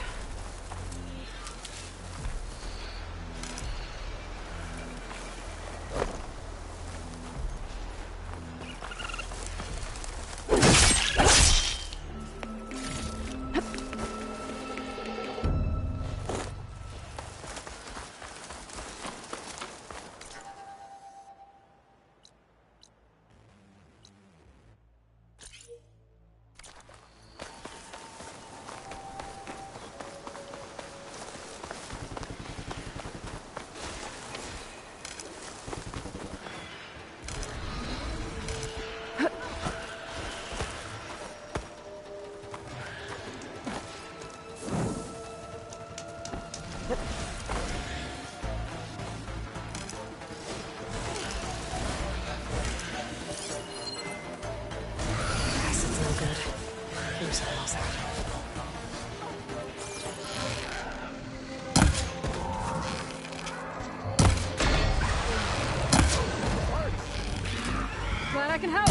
Glad I can help.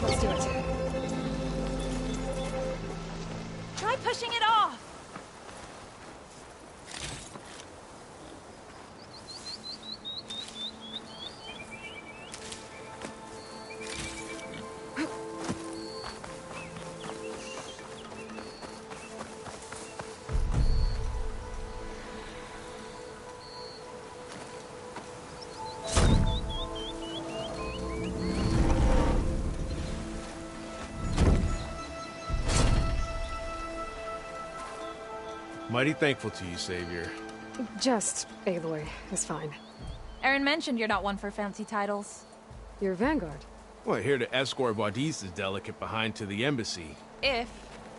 Let's do it. Try pushing it off. Mighty thankful to you, Savior. Just Aloy is fine. Aaron mentioned you're not one for fancy titles. You're Vanguard. Well, here to escort Wadis's delegate behind to the embassy. If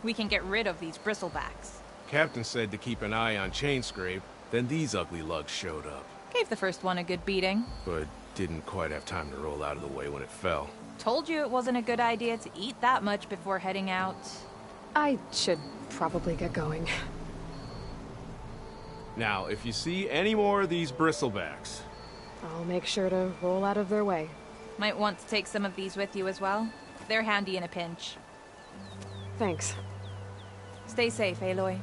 we can get rid of these bristlebacks. Captain said to keep an eye on Chainscrape, then these ugly lugs showed up. Gave the first one a good beating. But didn't quite have time to roll out of the way when it fell. Told you it wasn't a good idea to eat that much before heading out. I should probably get going. Now, if you see any more of these bristlebacks... I'll make sure to roll out of their way. Might want to take some of these with you as well. They're handy in a pinch. Thanks. Stay safe, Aloy.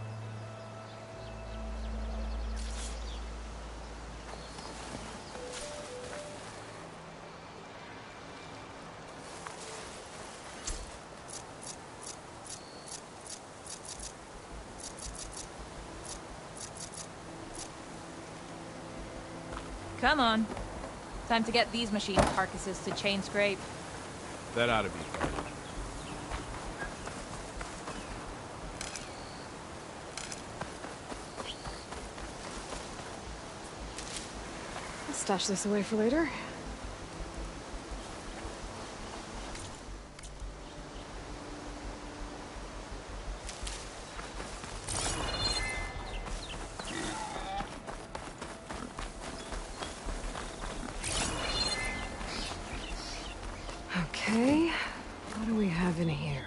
Come on. Time to get these machine carcasses to chain scrape. That ought to be fun. I'll stash this away for later. Okay, what do we have in here?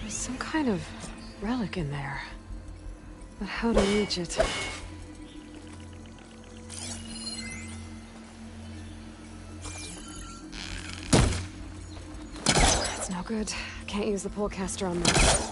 There's some kind of relic in there. But how to reach it? That's no good. Can't use the polecaster on that.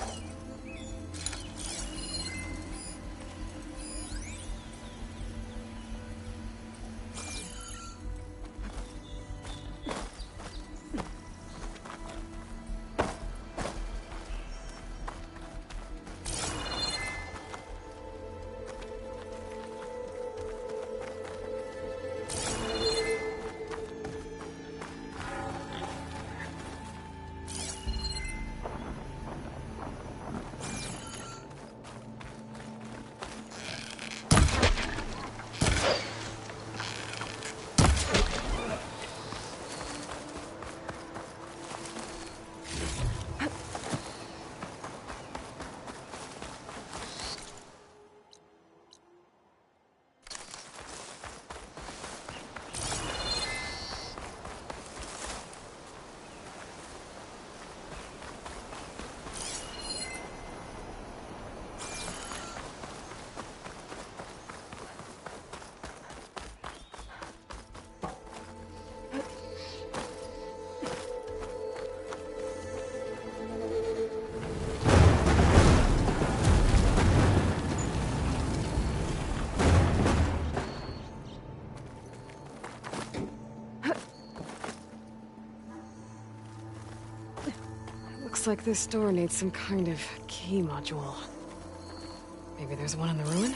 Looks like this door needs some kind of key module. Maybe there's one in the ruin?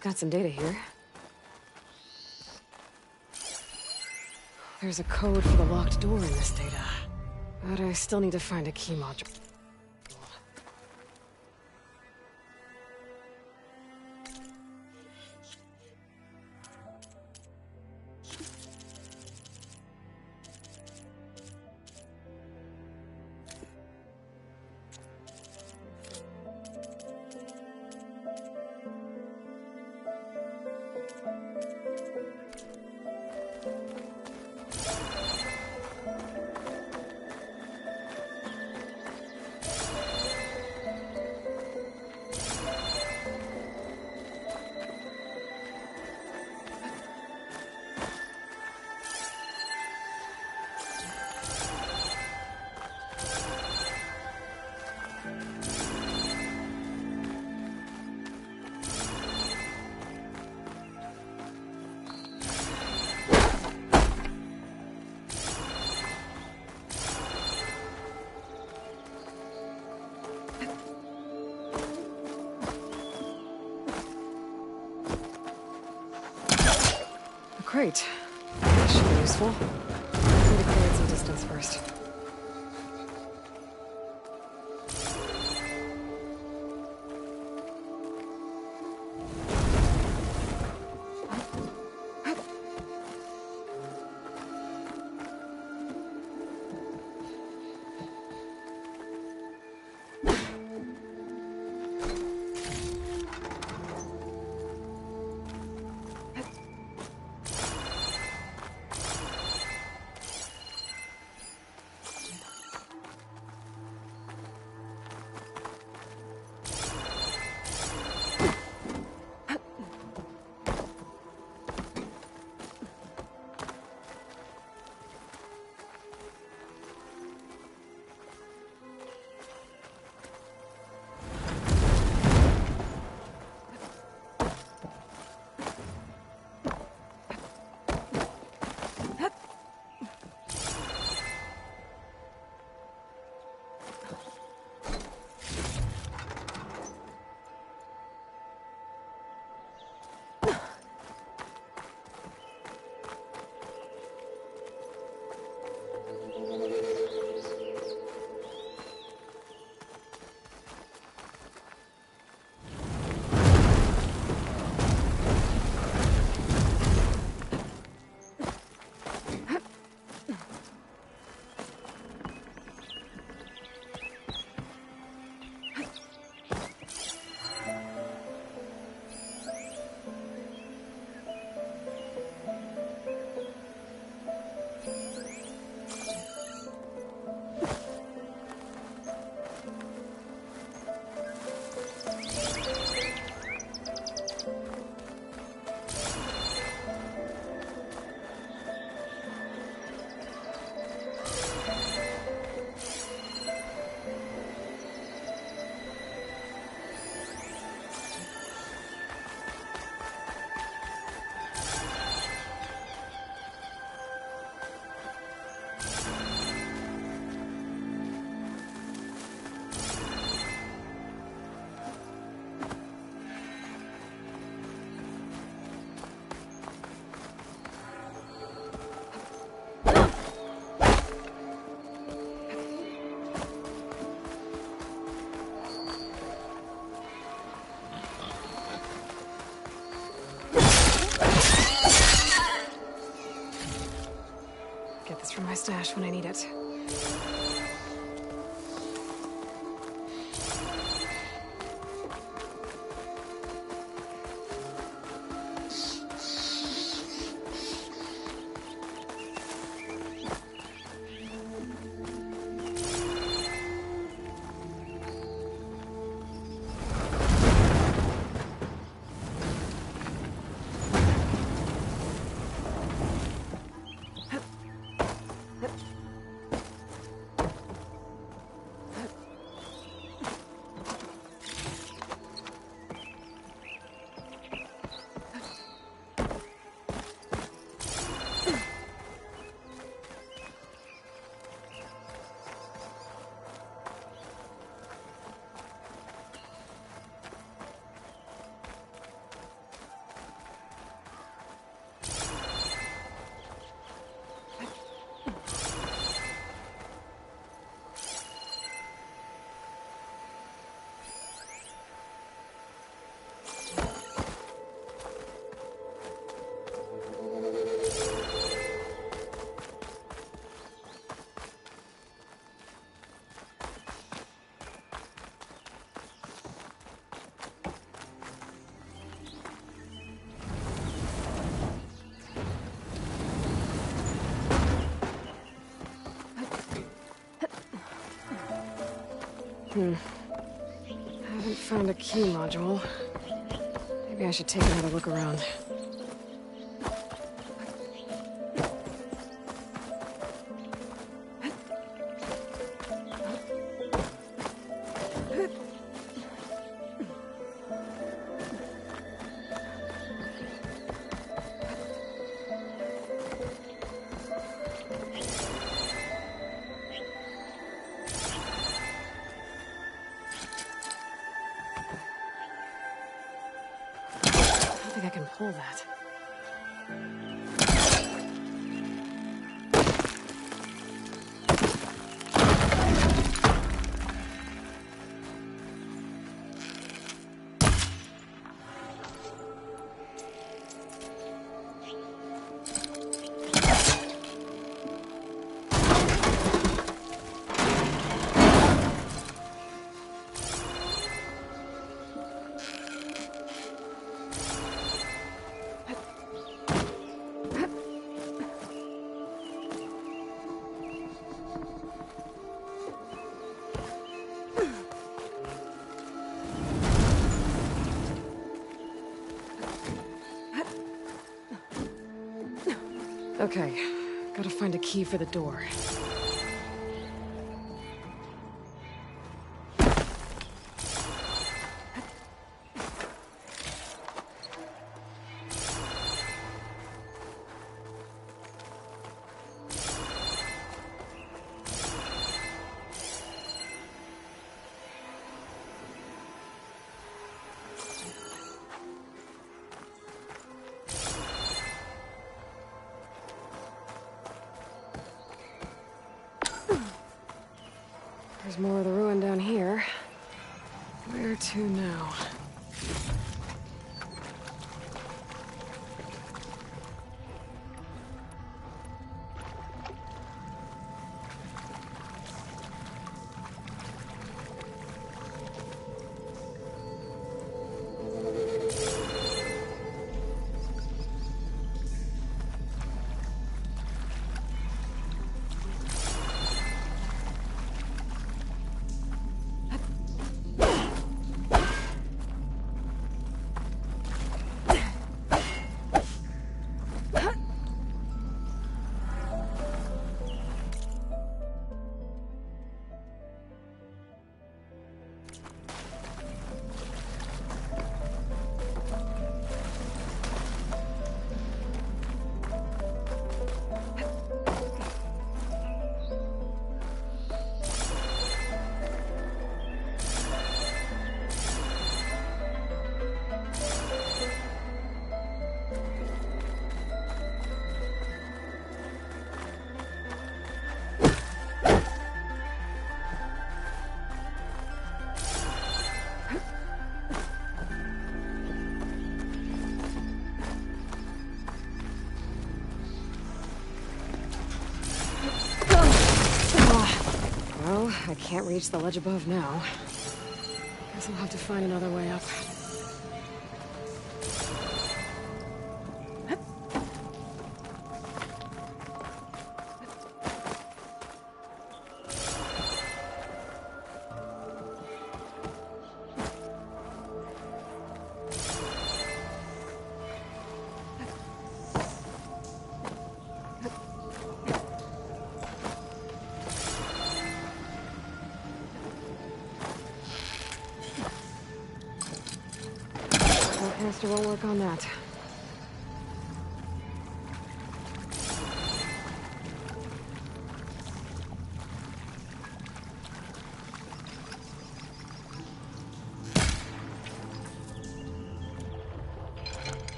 Got some data here. There's a code for the locked door in this data. But I still need to find a key module. Great. This should be useful. Need to clear it some distance first. stash when I need it. Haven't found a key module. Maybe I should take another look around. I think I can pull that. Okay, gotta find a key for the door. There's more of the ruin down here. Where to now? Well, I can't reach the ledge above now. Guess I'll have to find another way up. Canister won't work on that.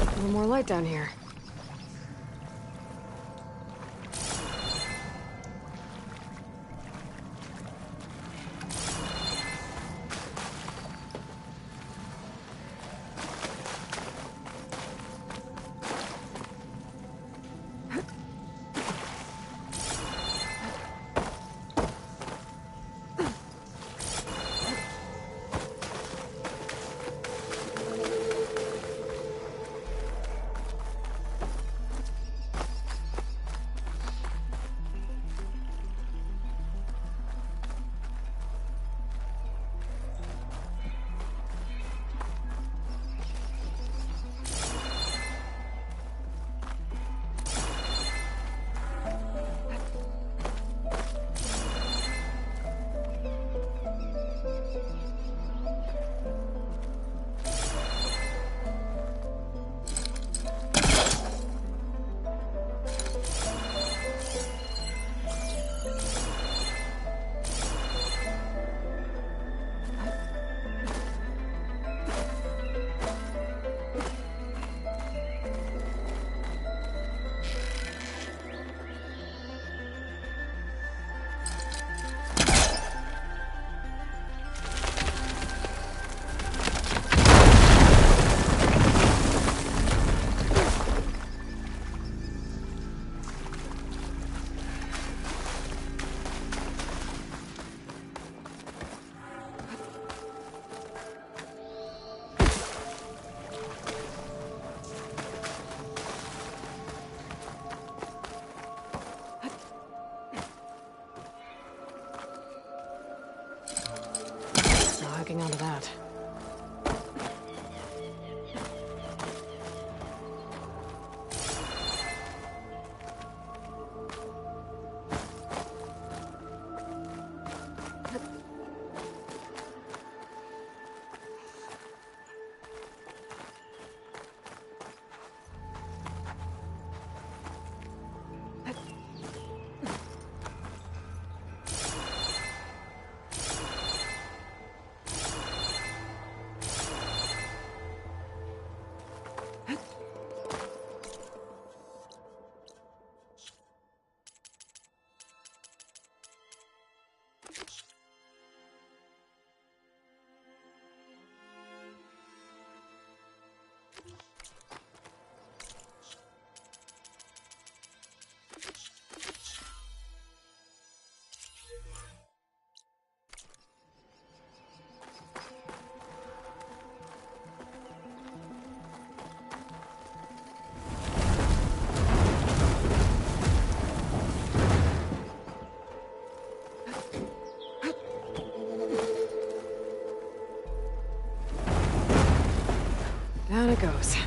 A little more light down here. Hooking onto that. Down it goes.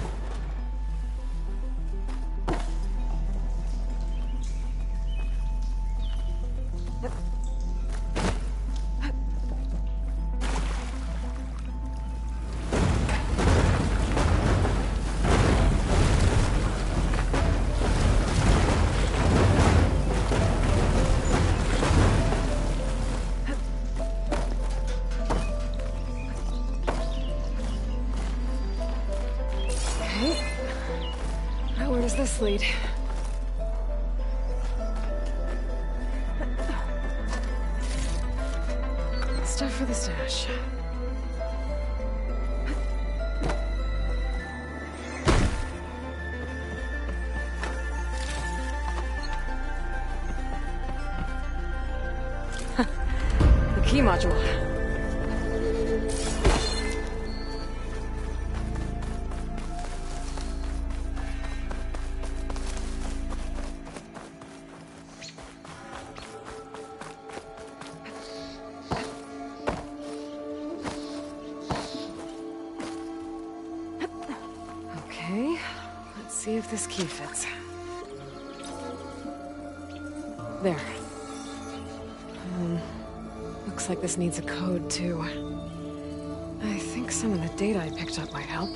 Where does this lead? Stuff for the stash. key module. Okay, let's see if this key fits. There. Looks like this needs a code, too. I think some of the data I picked up might help.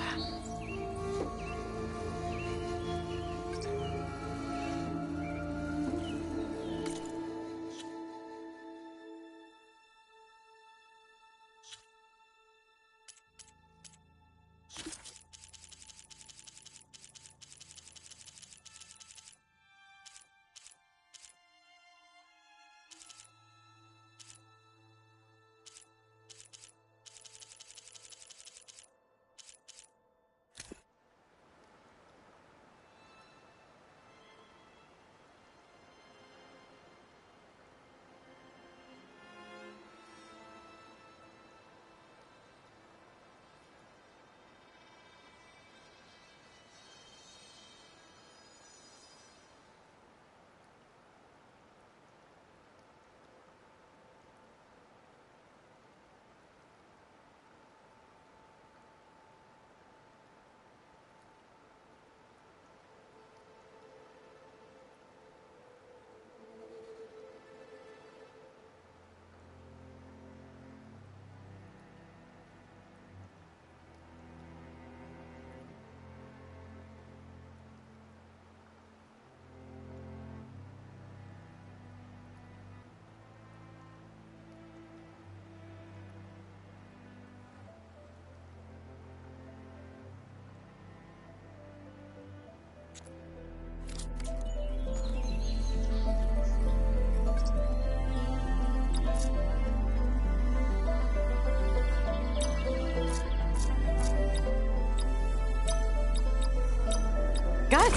Guys!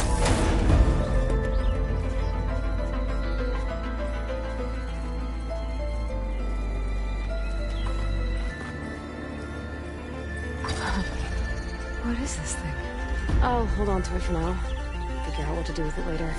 What is this thing? I'll hold on to it for now. Figure out what to do with it later.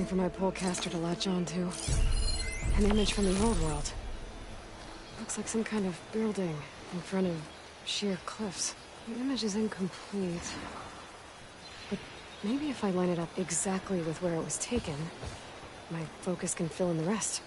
for my polecaster to latch onto. An image from the old world. Looks like some kind of building in front of sheer cliffs. The image is incomplete. But maybe if I line it up exactly with where it was taken, my focus can fill in the rest.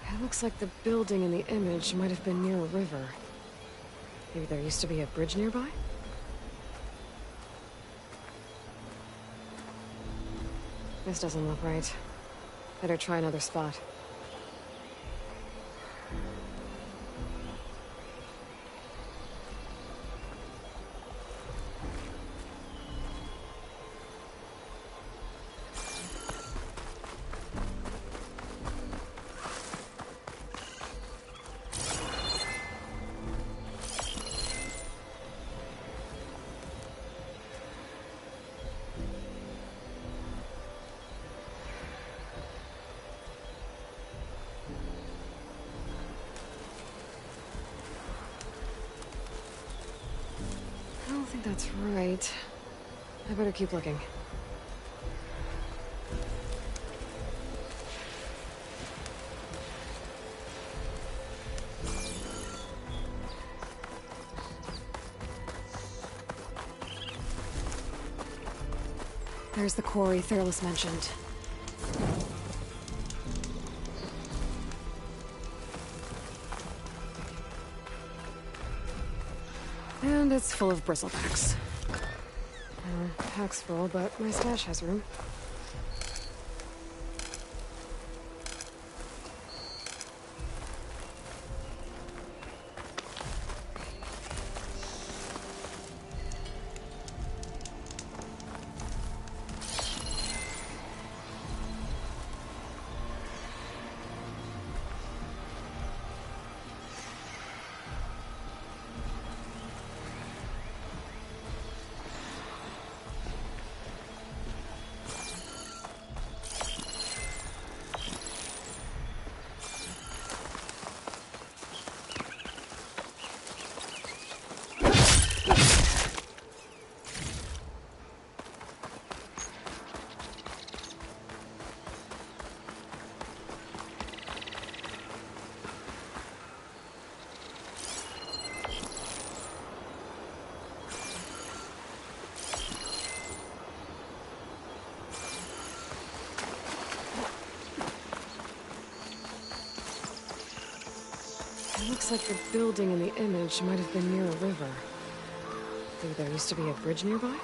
It looks like the building in the image might have been near a river. Maybe there used to be a bridge nearby? This doesn't look right. Better try another spot. I don't think that's right. I better keep looking. There's the quarry Therlus mentioned. And it's full of bristlebacks. Pack's full, but my stash has room. It looks like the building in the image might have been near a river. Think there used to be a bridge nearby?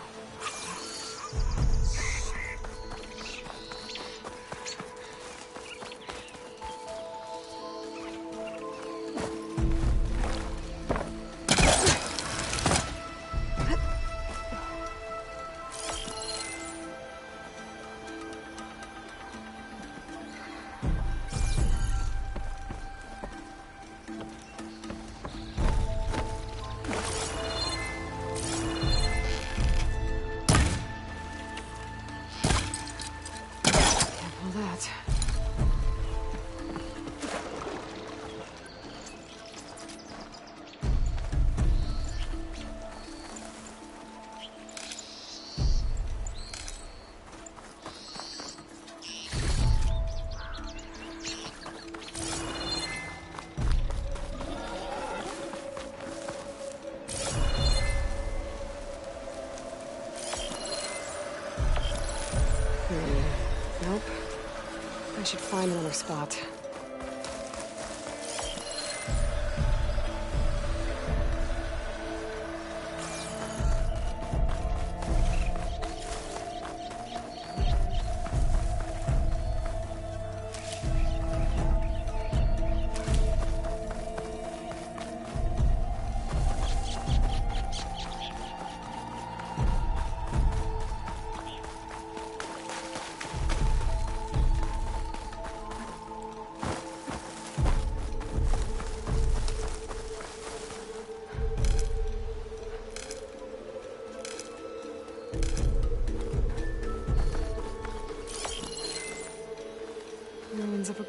Nope. I should find another spot.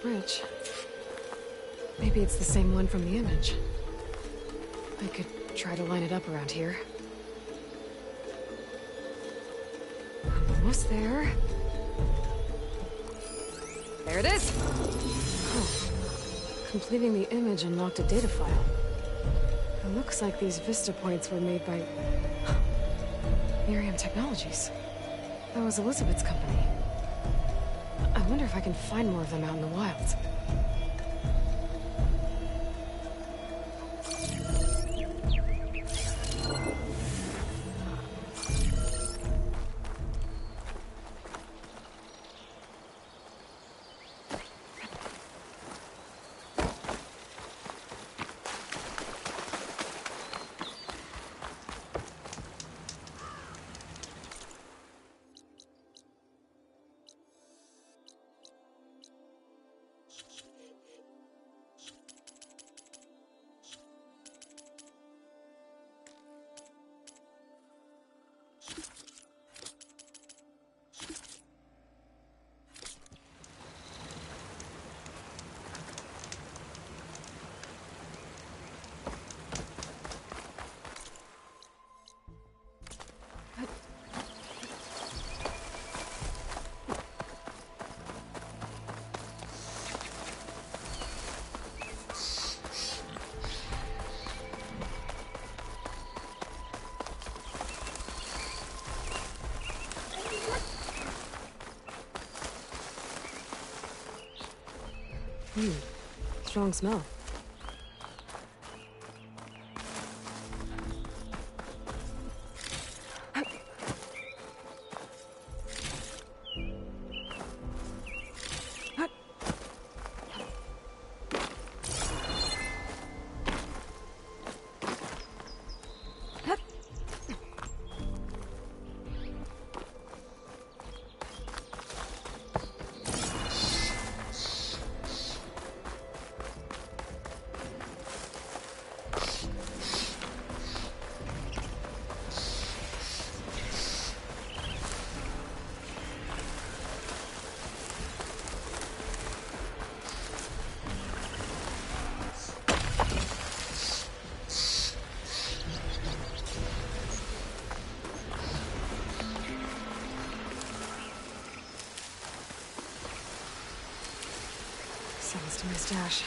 bridge. Maybe it's the same one from the image. I could try to line it up around here. Almost there. There it is! Oh. Completing the image unlocked a data file. It looks like these Vista points were made by... Miriam Technologies. That was Elizabeth's company. I wonder if I can find more of them out in the wild. Strong smell. Sounds to my stash.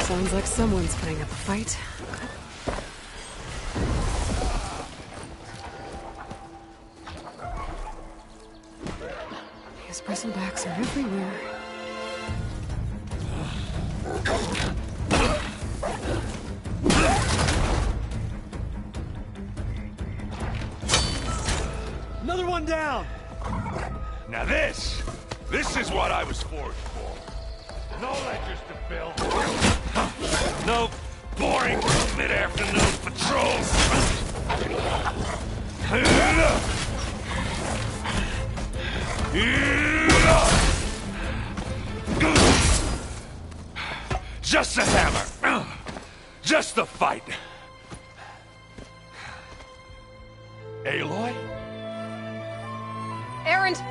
Sounds like someone's putting up a fight. These bristlebacks are everywhere. Another one down! Now this is what I was forged for. No ledgers to fill. No boring mid-afternoon patrols. Just a hammer. Just the fight. Aloy? Erend!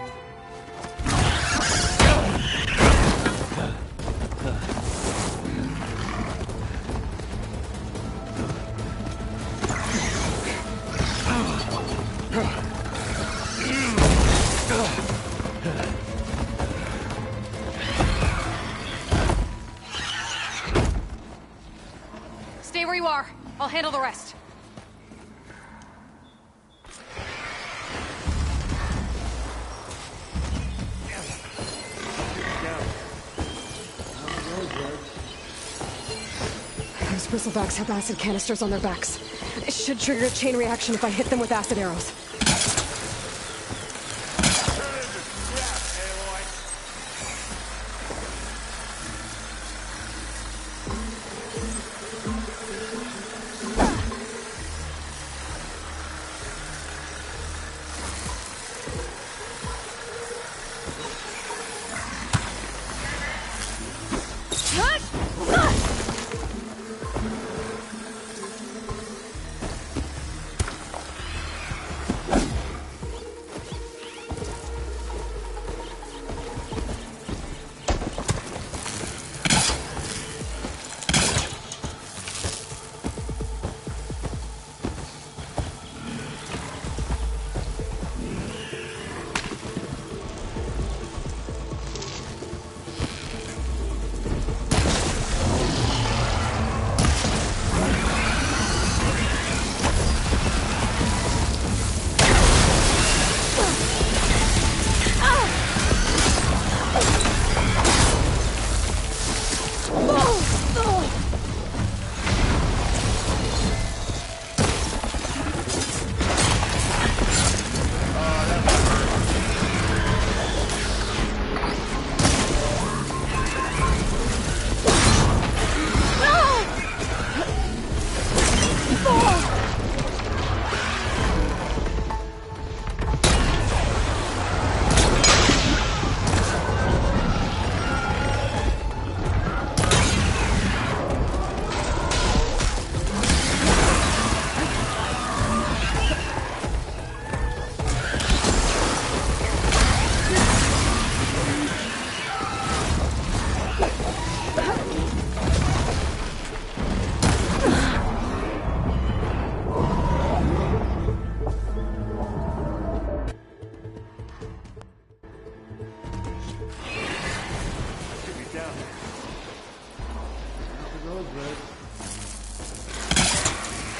Stay where you are. I'll handle the rest. Those bristlebacks have acid canisters on their backs. It should trigger a chain reaction if I hit them with acid arrows.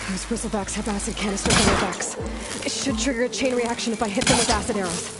Those bristlebacks have acid canisters on their backs. It should trigger a chain reaction if I hit them with acid arrows.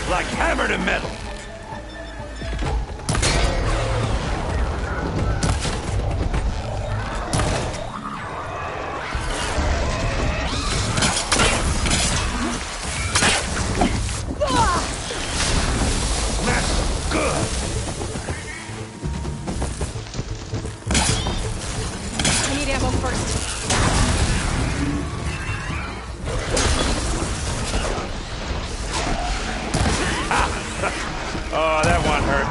Like hammer to metal. That's good. I need ammo first. Oh, that one hurt.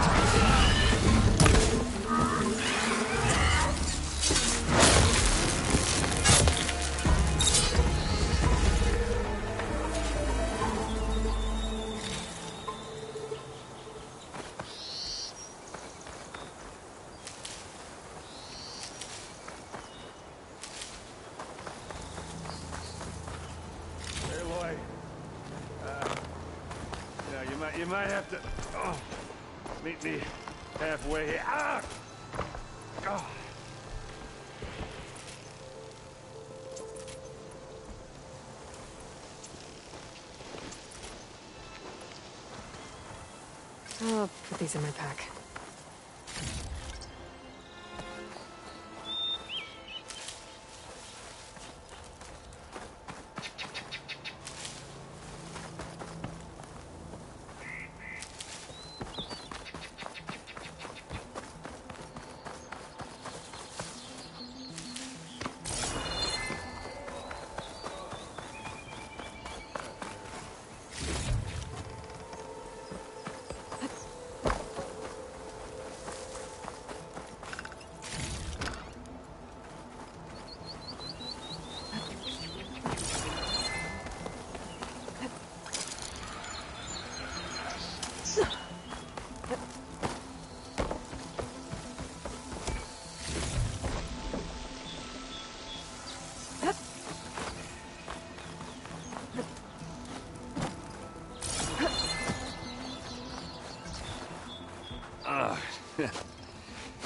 Aloy, you might have to meet me halfway here. Ah! Oh. I'll put these in my pack.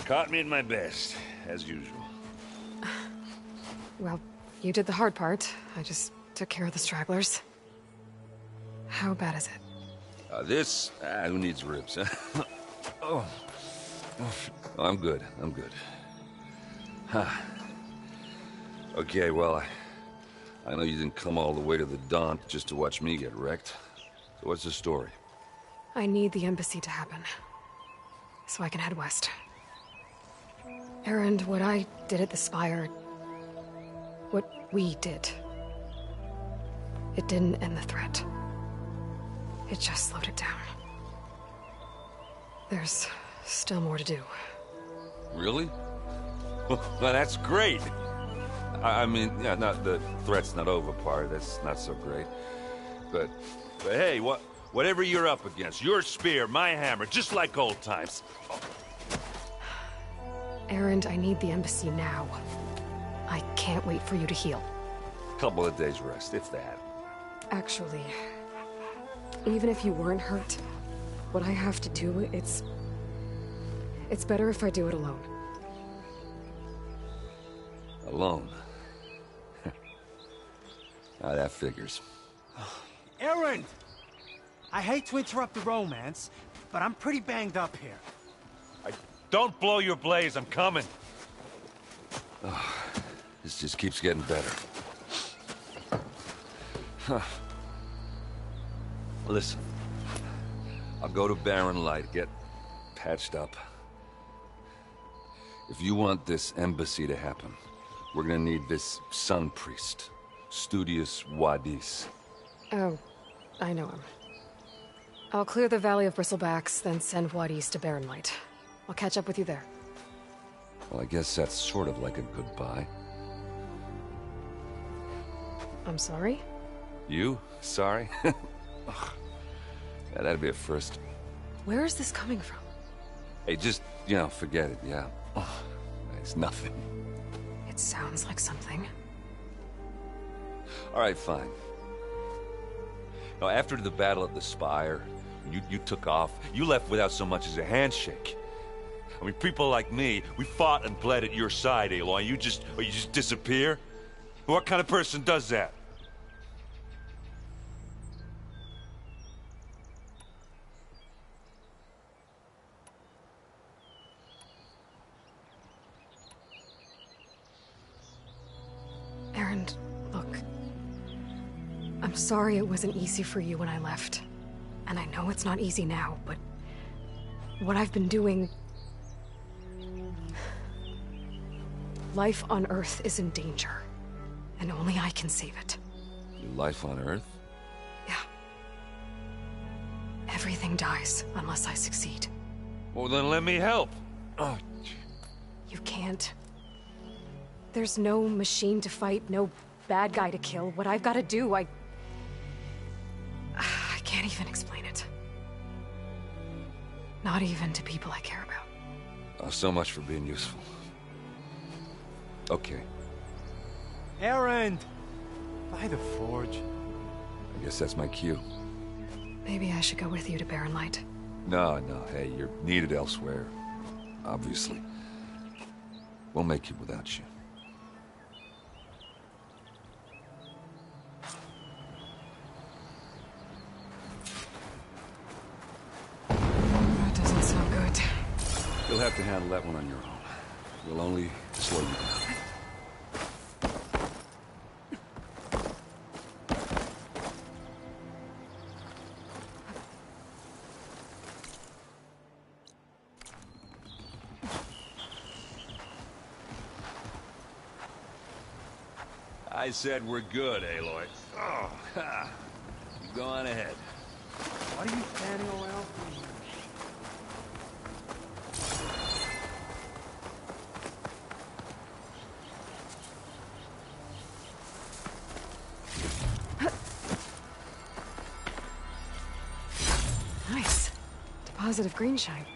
Caught me at my best, as usual. Well, you did the hard part. I just took care of the stragglers. How bad is it? This? Who needs ribs, huh? Oh, I'm good. I'm good. Huh. Okay, well, I know you didn't come all the way to the Daunt just to watch me get wrecked. So what's the story? I need the embassy to happen, so I can head west. Erend, what I did at the Spire, what we did, it didn't end the threat. It just slowed it down. There's still more to do. Really? Well, that's great. I mean, yeah, not the threat's not over part. That's not so great. But hey, whatever you're up against, your spear, my hammer, just like old times. Erend, I need the embassy now. I can't wait for you to heal. Couple of days rest, if that. Actually, even if you weren't hurt, what I have to do, it's better if I do it alone. Alone? Now that figures. Erend! I hate to interrupt the romance, but I'm pretty banged up here. Don't blow your blaze, I'm coming. Oh, this just keeps getting better. Huh. Listen, I'll go to Barren Light, get patched up. If you want this embassy to happen, we're gonna need this sun priest, Studius Wadis. Oh, I know him. I'll clear the Valley of Bristlebacks, then send Wadis to Barren Light. I'll catch up with you there. Well, I guess that's sort of like a goodbye. I'm sorry? You? Sorry? Ugh. Yeah, that'd be a first. Where is this coming from? Hey, just, forget it, yeah. Ugh. It's nothing. It sounds like something. All right, fine. Now, after the Battle of the Spire, you took off. You left without so much as a handshake. I mean, people like me, we fought and bled at your side, Aloy. You just disappear? What kind of person does that? Erend, look. I'm sorry it wasn't easy for you when I left. And I know it's not easy now, but what I've been doing... Life on Earth is in danger, and only I can save it. Your life on Earth? Yeah. Everything dies unless I succeed. Well, then let me help. Oh. You can't. There's no machine to fight, no bad guy to kill. What I've got to do, I can't even explain it. Not even to people I care about. Oh, so much for being useful. Okay. Erend! By the forge. I guess that's my cue. Maybe I should go with you to Barren Light. No, hey, you're needed elsewhere. Obviously. We'll make it without you. handle that one on your own. We'll only slow you down. I said we're good, Aloy. Oh, ha. You go on ahead. What are you standing around for? Nice. Deposit of green shine.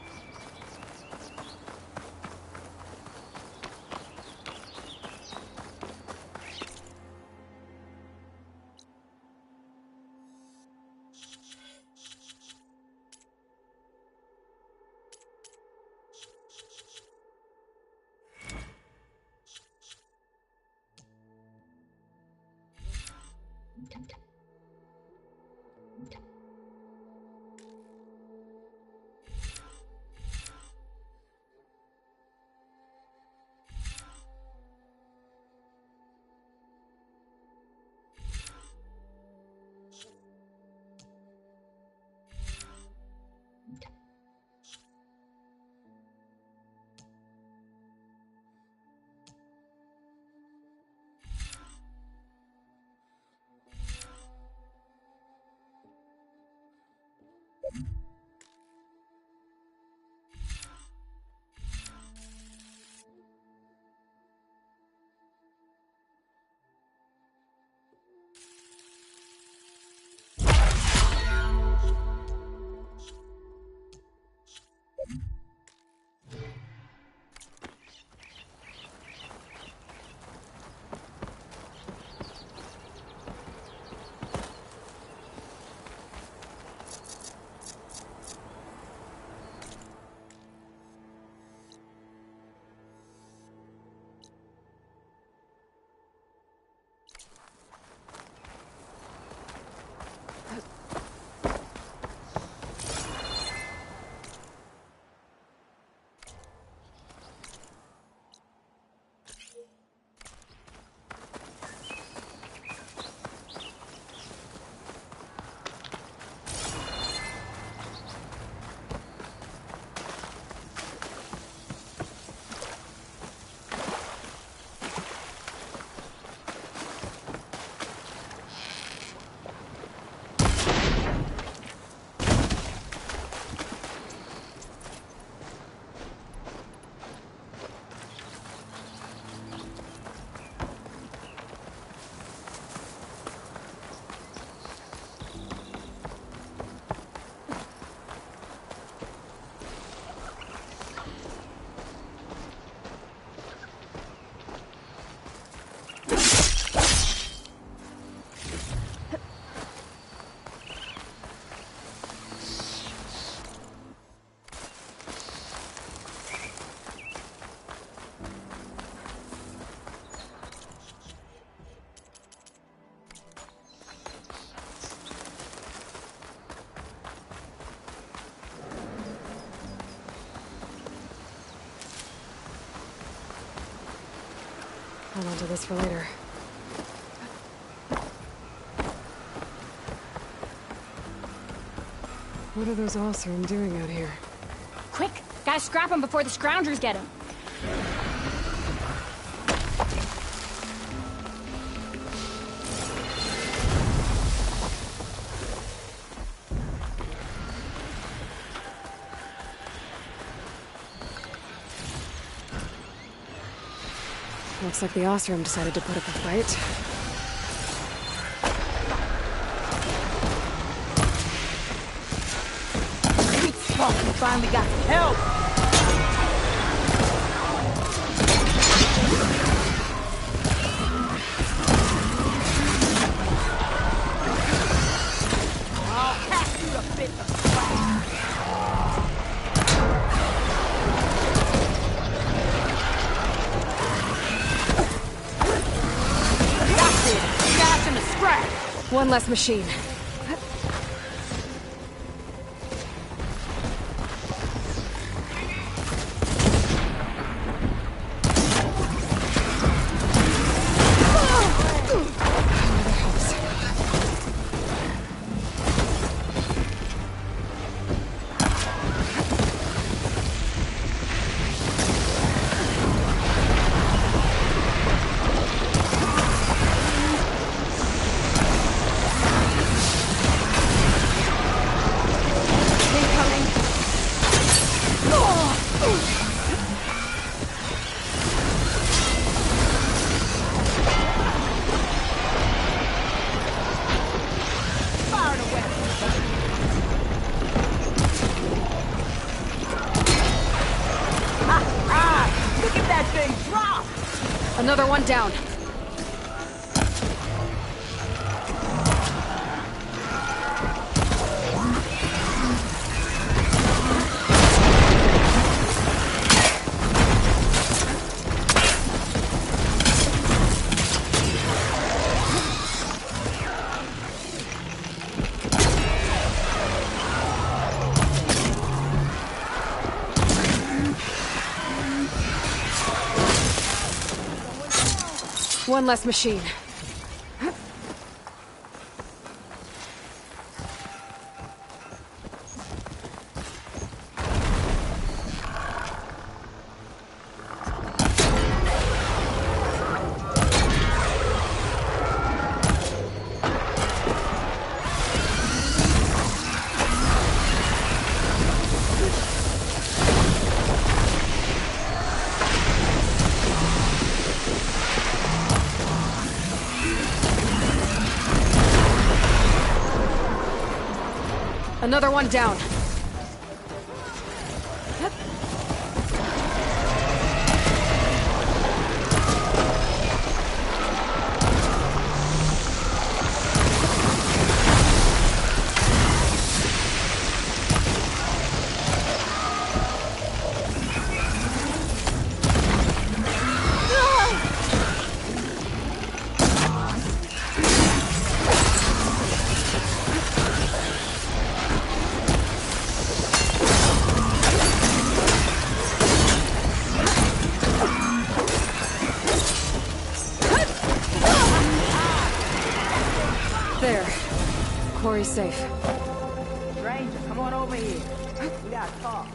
Hold on to this for later. What are those Oseram doing out here? Quick! Gotta scrap him before the Scroungers get him. Looks like the Oseram decided to put up a fight. Sweet spot, we finally got help! I'll pass you a bit of one less machine. thing! Drop! Another one down. One less machine. Another one down. There. Quarry's safe. Stranger, come on over here. We gotta talk.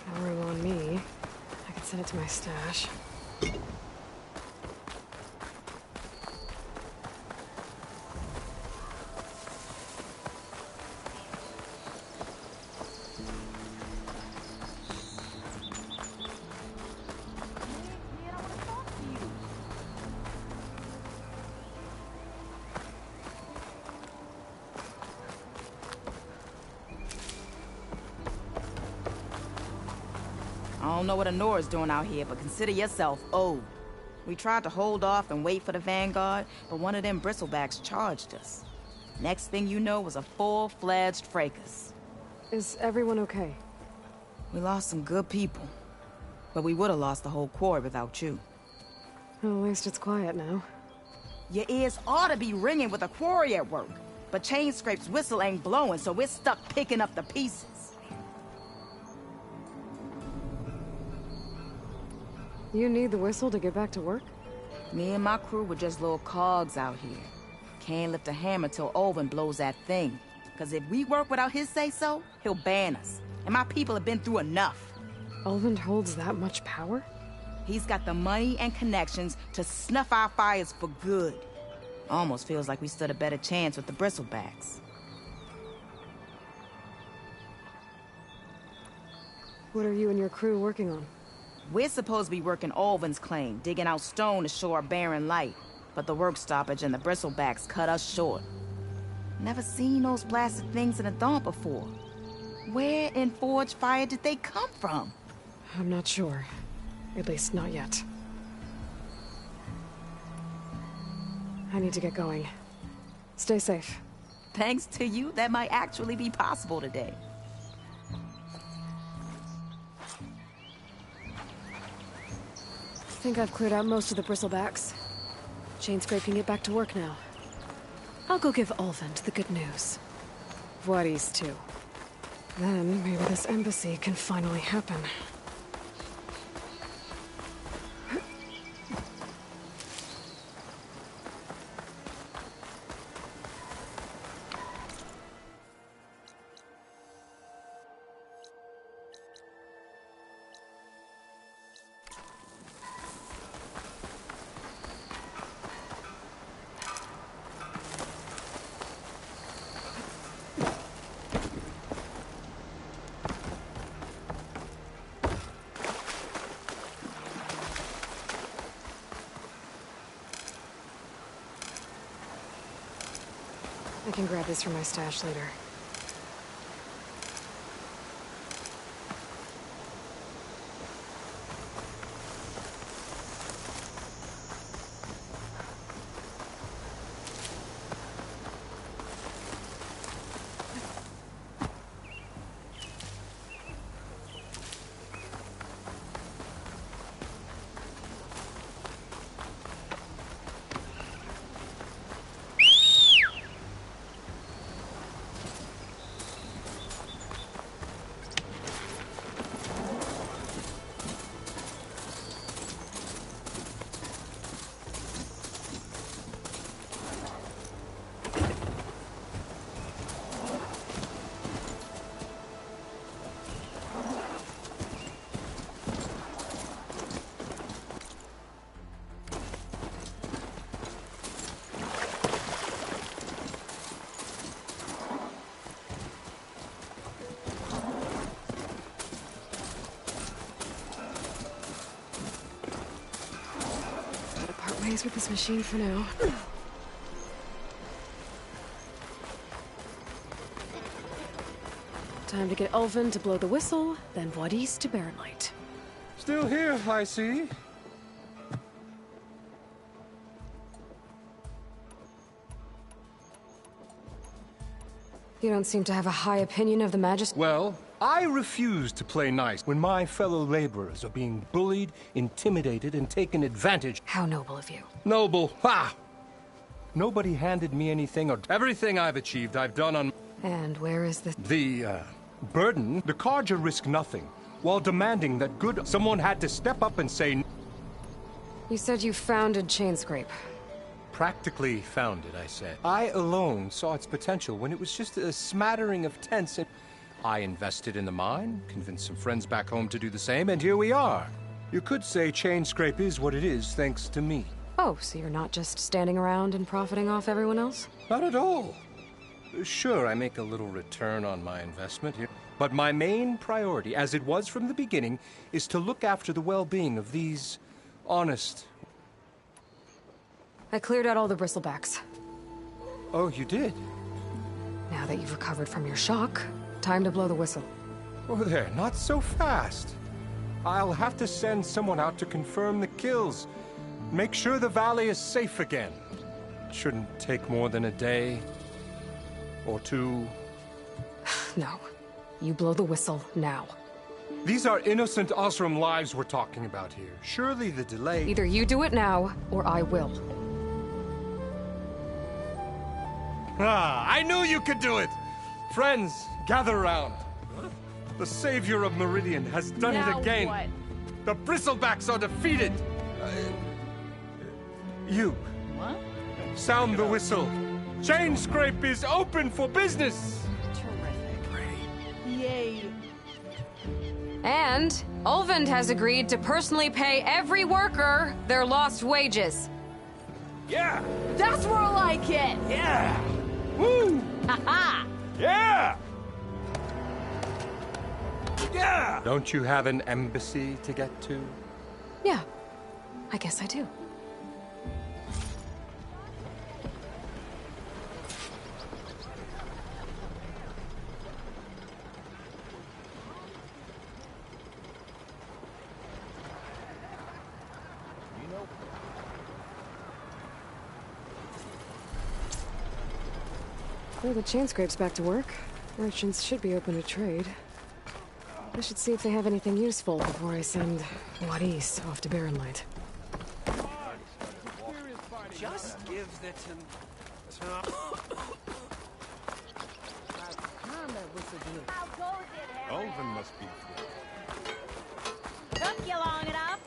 No room on me. I could send it to my stash. I don't know what Honora's doing out here, but consider yourself owed. We tried to hold off and wait for the Vanguard, but one of them bristlebacks charged us. Next thing you know was a full-fledged fracas. Is everyone okay? We lost some good people, but we would have lost the whole quarry without you. Well, at least it's quiet now. Your ears ought to be ringing with a quarry at work, but Chainscrape's whistle ain't blowing, so we're stuck picking up the pieces. You need the whistle to get back to work? Me and my crew were just little cogs out here. Can't lift a hammer till Olvin blows that thing. Cause if we work without his say-so, he'll ban us. And my people have been through enough. Olvin holds that much power? He's got the money and connections to snuff our fires for good. Almost feels like we stood a better chance with the bristlebacks. What are you and your crew working on? We're supposed to be working Olvin's claim, digging out stone to shore Barren Light. But the work stoppage and the bristlebacks cut us short. Never seen those blasted things in a dawn before. Where in Forge Fire did they come from? I'm not sure. At least not yet. I need to get going. Stay safe. Thanks to you, that might actually be possible today. I think I've cleared out most of the bristlebacks. Chainscrape can get back to work now. I'll go give Olvin the good news. Voorhees, too. Then maybe this embassy can finally happen. can grab this from my stash later. With this machine for now. Time to get Ulvin to blow the whistle, then Wadis to Barren Light. Still here, I see. You don't seem to have a high opinion of the Majesty. Well, I refuse to play nice when my fellow laborers are being bullied, intimidated, and taken advantage. How noble of you. Noble? Ha! Nobody handed me anything, or everything I've achieved I've done on... And where is the... burden? The Carja risk nothing, while demanding that someone had to step up and say... You said you founded Chainscrape. Practically founded, I said. I alone saw its potential when it was just a smattering of tents, and I invested in the mine, convinced some friends back home to do the same, and here we are. You could say Chainscrape is what it is thanks to me. Oh, so you're not just standing around and profiting off everyone else? Not at all. Sure, I make a little return on my investment here, but my main priority, as it was from the beginning, is to look after the well-being of these honest... I cleared out all the bristlebacks. Oh, you did? Now that you've recovered from your shock, time to blow the whistle. Oh there, not so fast. I'll have to send someone out to confirm the kills. Make sure the valley is safe again. It shouldn't take more than a day. Or two. No. You blow the whistle now. These are innocent Osram lives we're talking about here. Surely the delay... Either you do it now, or I will. Ah, I knew you could do it! Friends, gather around. The savior of Meridian has done it again. What? The Bristlebacks are defeated. You. What? Sound the whistle. Chainscrape is open for business. Yay. And Ulvin has agreed to personally pay every worker their lost wages. Yeah! That's more like it! Yeah! Woo! Ha-ha! Yeah! Yeah! Don't you have an embassy to get to? Yeah, I guess I do. Well, the Chainscrape's back to work. Merchants should be open to trade. I should see if they have anything useful before I send Wadis off to Barren Light. Just give the Ulvin must be... Took you long enough.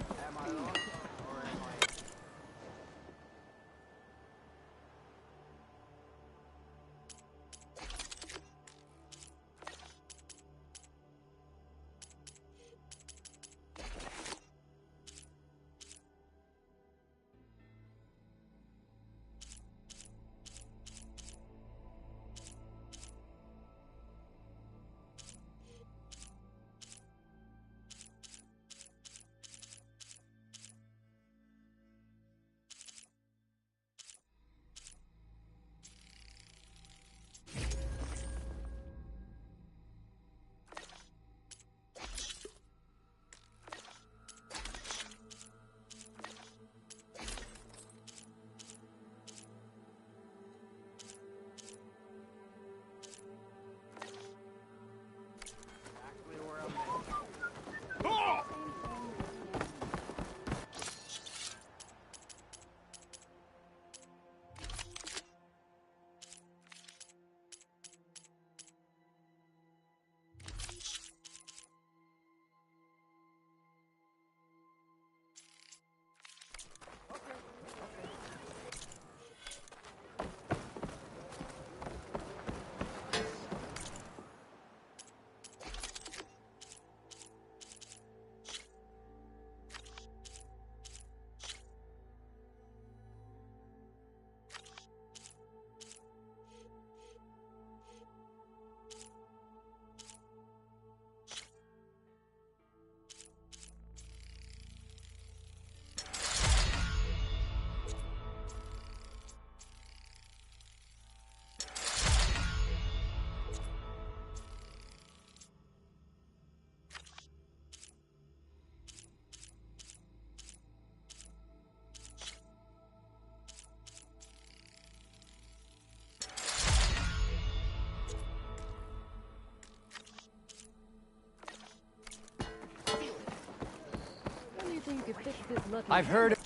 could fix this lucky. I've heard.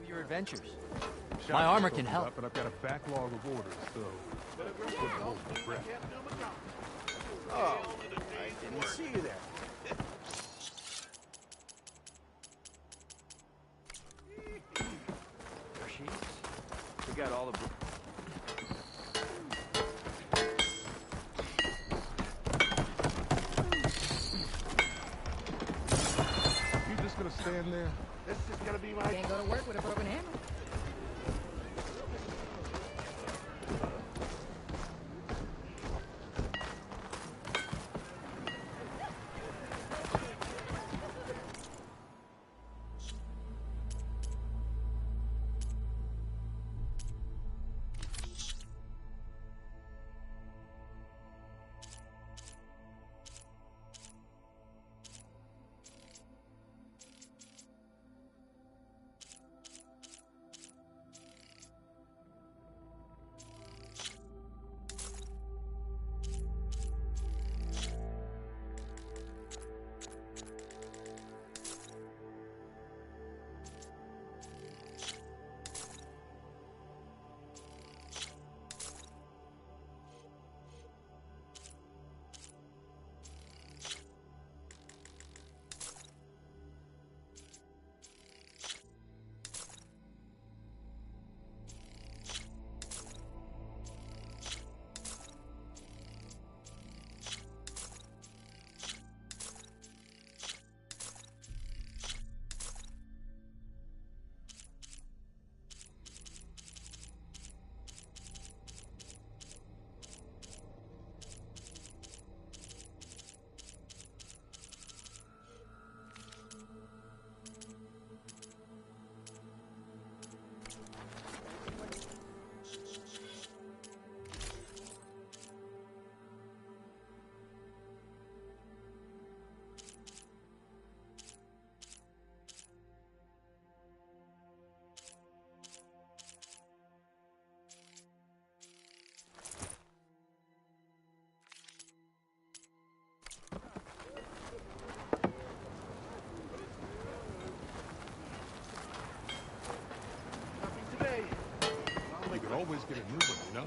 Your adventures. My armor can help. But I've got a backlog of orders, so. Oh, I didn't see you there. There she is. We got all the. You just gonna stand there? This is gonna be my. Can't go to work with a broken hammer. Always get a new one, you know?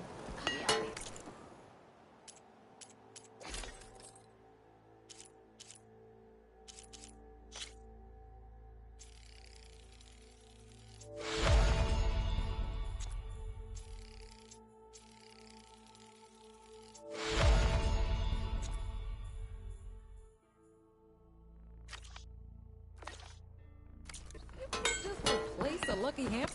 Just replace a lucky hammer.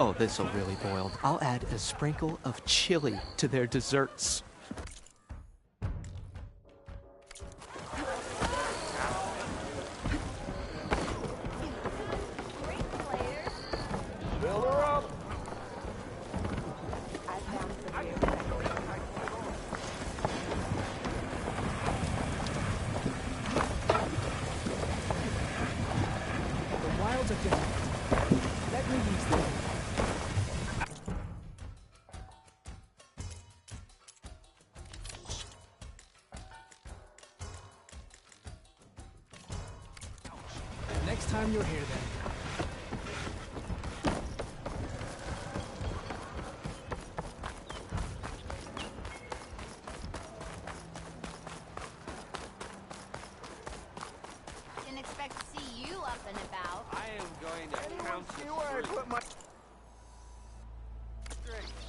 Oh, this'll really boil. I'll add a sprinkle of chili to their desserts. Fill her up. shields are good. Let me use them. Next time you're here, then. Didn't expect to see you up and about. I am going to count See where I put my...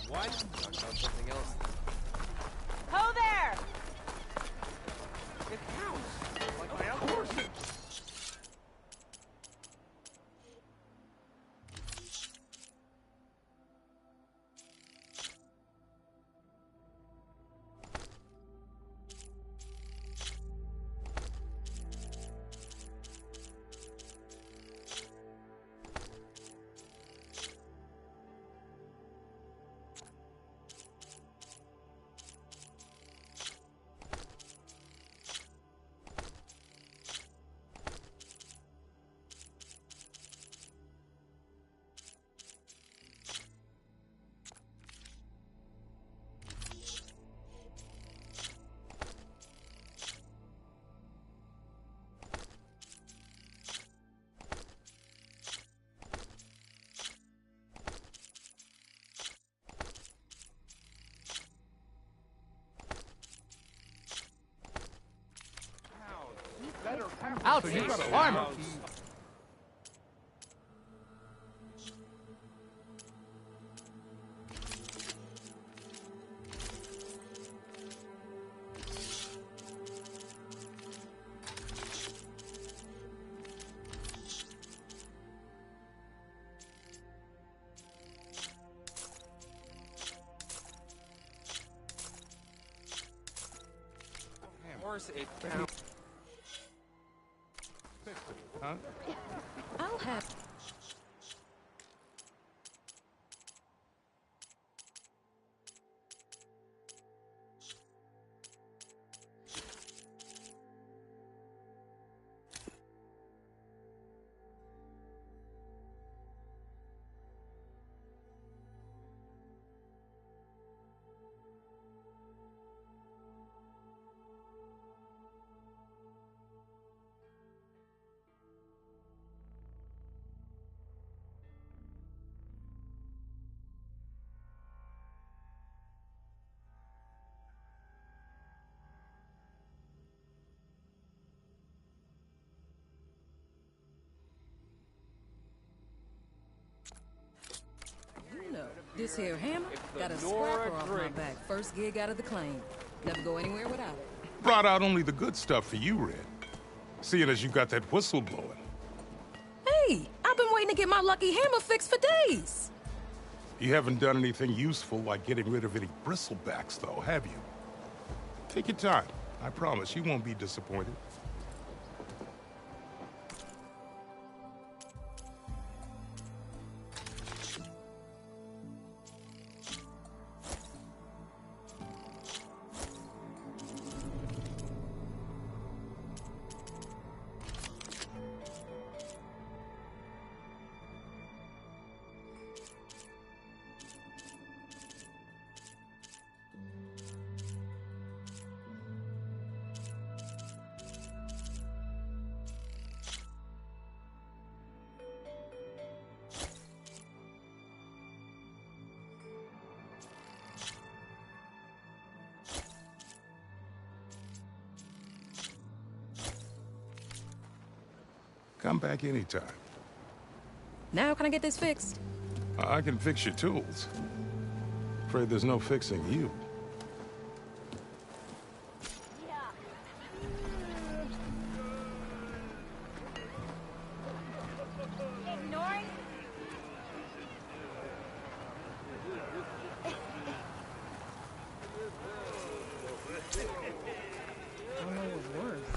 What? Talk about something else. Ho there! It counts. Like my other horses. Out, you got armor. Of course it counts. Huh? I'll have... You know, this here hammer got a scrapper off my back. First gig out of the claim. Never go anywhere without it. Brought out only the good stuff for you, Red. Seeing as you got that whistle blowing. Hey, I've been waiting to get my lucky hammer fixed for days. You haven't done anything useful like getting rid of any bristlebacks, though, have you? Take your time. I promise you won't be disappointed. Come back anytime. Now can I get this fixed? I can fix your tools. Afraid there's no fixing you. Ignoring? I don't know what's worse.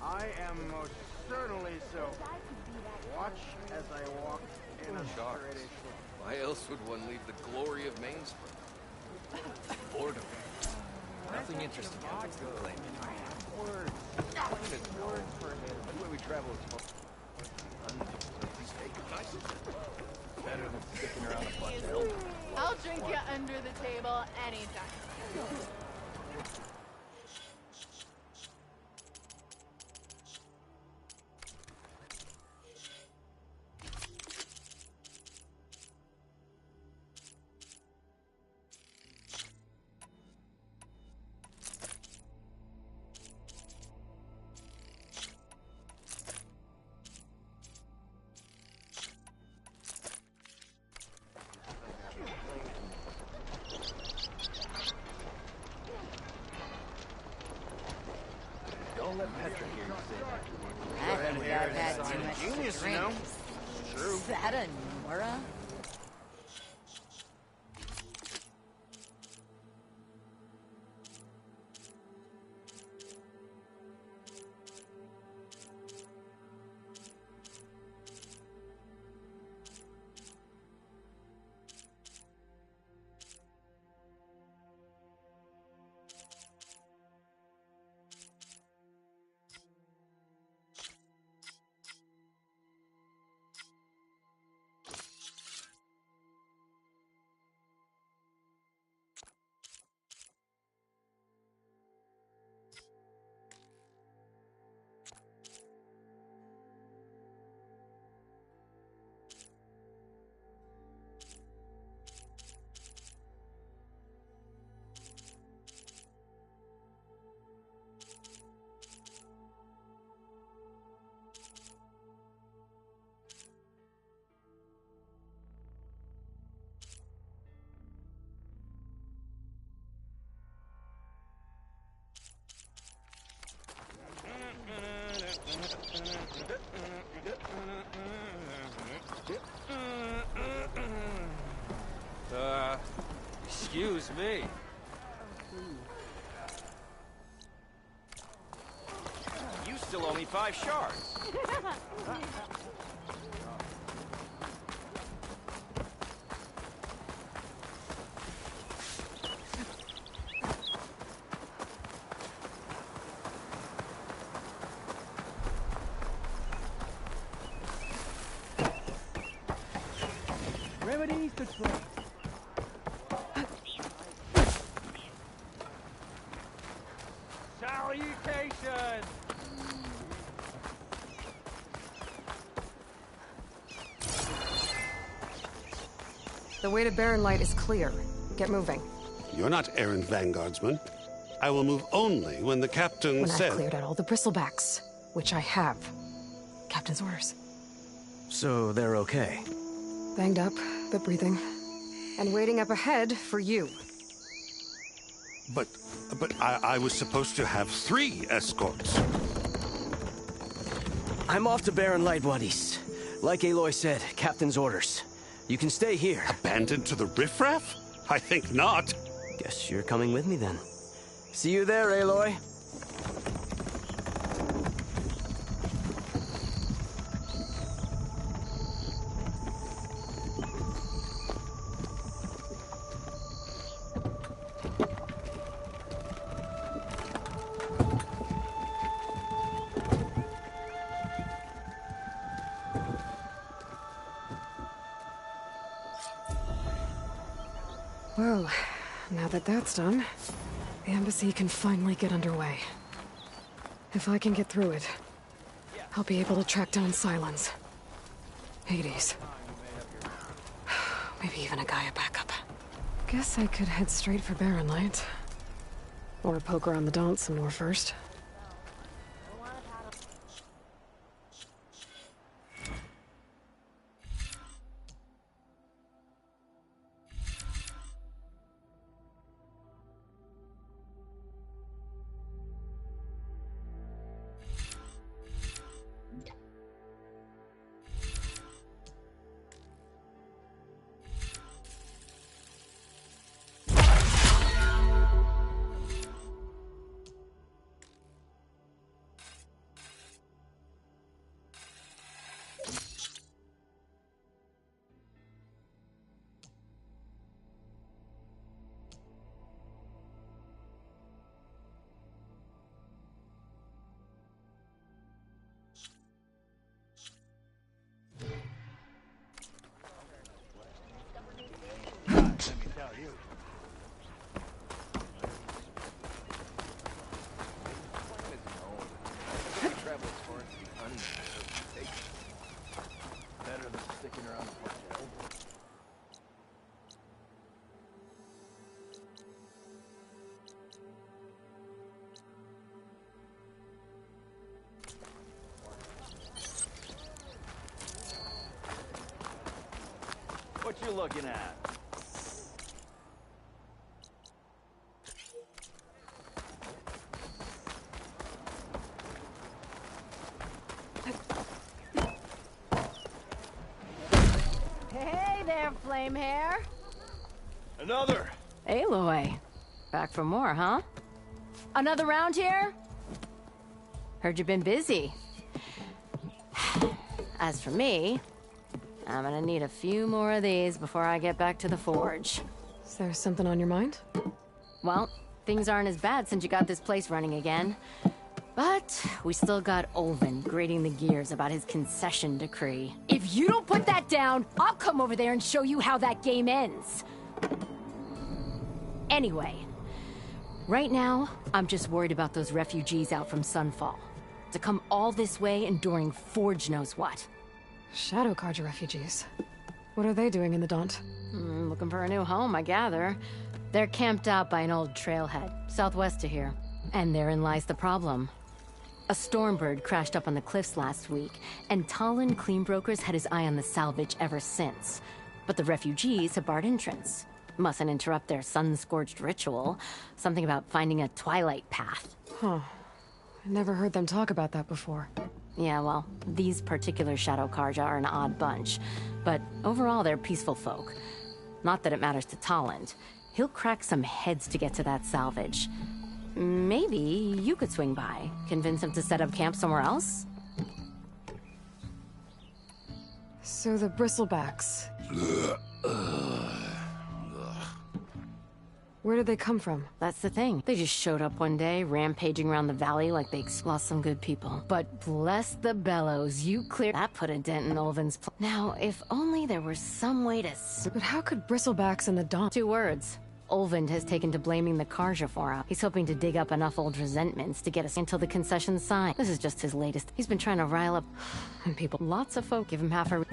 I am most certainly so. Watch as I walk in a straight. Why else would one leave the glory of Mainspring? Boredom. Nothing interesting happens to claim. Words. Words for him. travel is better than sticking around a bunch of elbows. I'll drink you under the table anytime. Don't let Petra hear you say that. I think I've had too much Genius, to drink. you know? True. Is that a Nora? Excuse me. You still owe me 5 shards. Remedies to try. Salutations! The way to Barren Light is clear. Get moving. You're not errant vanguardsman. I will move only when the captain When says... I've cleared out all the bristlebacks, which I have. Captain's orders. So they're okay? Banged up, but breathing. And waiting up ahead for you. But I was supposed to have 3 escorts. I'm off to Barren Light, buddies. Like Aloy said, Captain's orders. You can stay here. Abandoned to the riffraff? I think not. Guess you're coming with me then. See you there, Aloy. Well, now that that's done, the embassy can finally get underway. If I can get through it, I'll be able to track down Sylens. Hades. Maybe even a Gaia backup. Guess I could head straight for Barren Light. Or poke around the Daunt some more first. you looking at? Hey there, flame hair. Another. Aloy. Back for more, huh? Another round here? Heard you've been busy. As for me, I'm gonna need a few more of these before I get back to the forge. Is there something on your mind? Well, things aren't as bad since you got this place running again. But we still got Olvin grating the gears about his concession decree. If you don't put that down, I'll come over there and show you how that game ends. Anyway, right now, I'm just worried about those refugees out from Sunfall. To come all this way enduring Forge knows what. Shadow Carja refugees. What are they doing in the Daunt? Looking for a new home, I gather. They're camped out by an old trailhead, southwest of here. And therein lies the problem. A Stormbird crashed up on the cliffs last week, and Talon Cleanbrokers had his eye on the salvage ever since. But the refugees have barred entrance. Mustn't interrupt their sun-scorched ritual. Something about finding a twilight path. Huh. I never heard them talk about that before. Yeah, well, these particular Shadow Carja are an odd bunch. But overall, they're peaceful folk. Not that it matters to Talon. He'll crack some heads to get to that salvage. Maybe you could swing by, convince him to set up camp somewhere else? So the Bristlebacks. Where did they come from? That's the thing. They just showed up one day, rampaging around the valley like they lost some good people. But bless the bellows, you cleared... That put a dent in Olvin's Now, if only there were some way to... But how could Bristlebacks and the Daunt... 2 words. Olvind has taken to blaming the Carja for him. He's hoping to dig up enough old resentments to get us until the concession's signed. This is just his latest. He's been trying to rile up... and people... Lots of folk give him half a...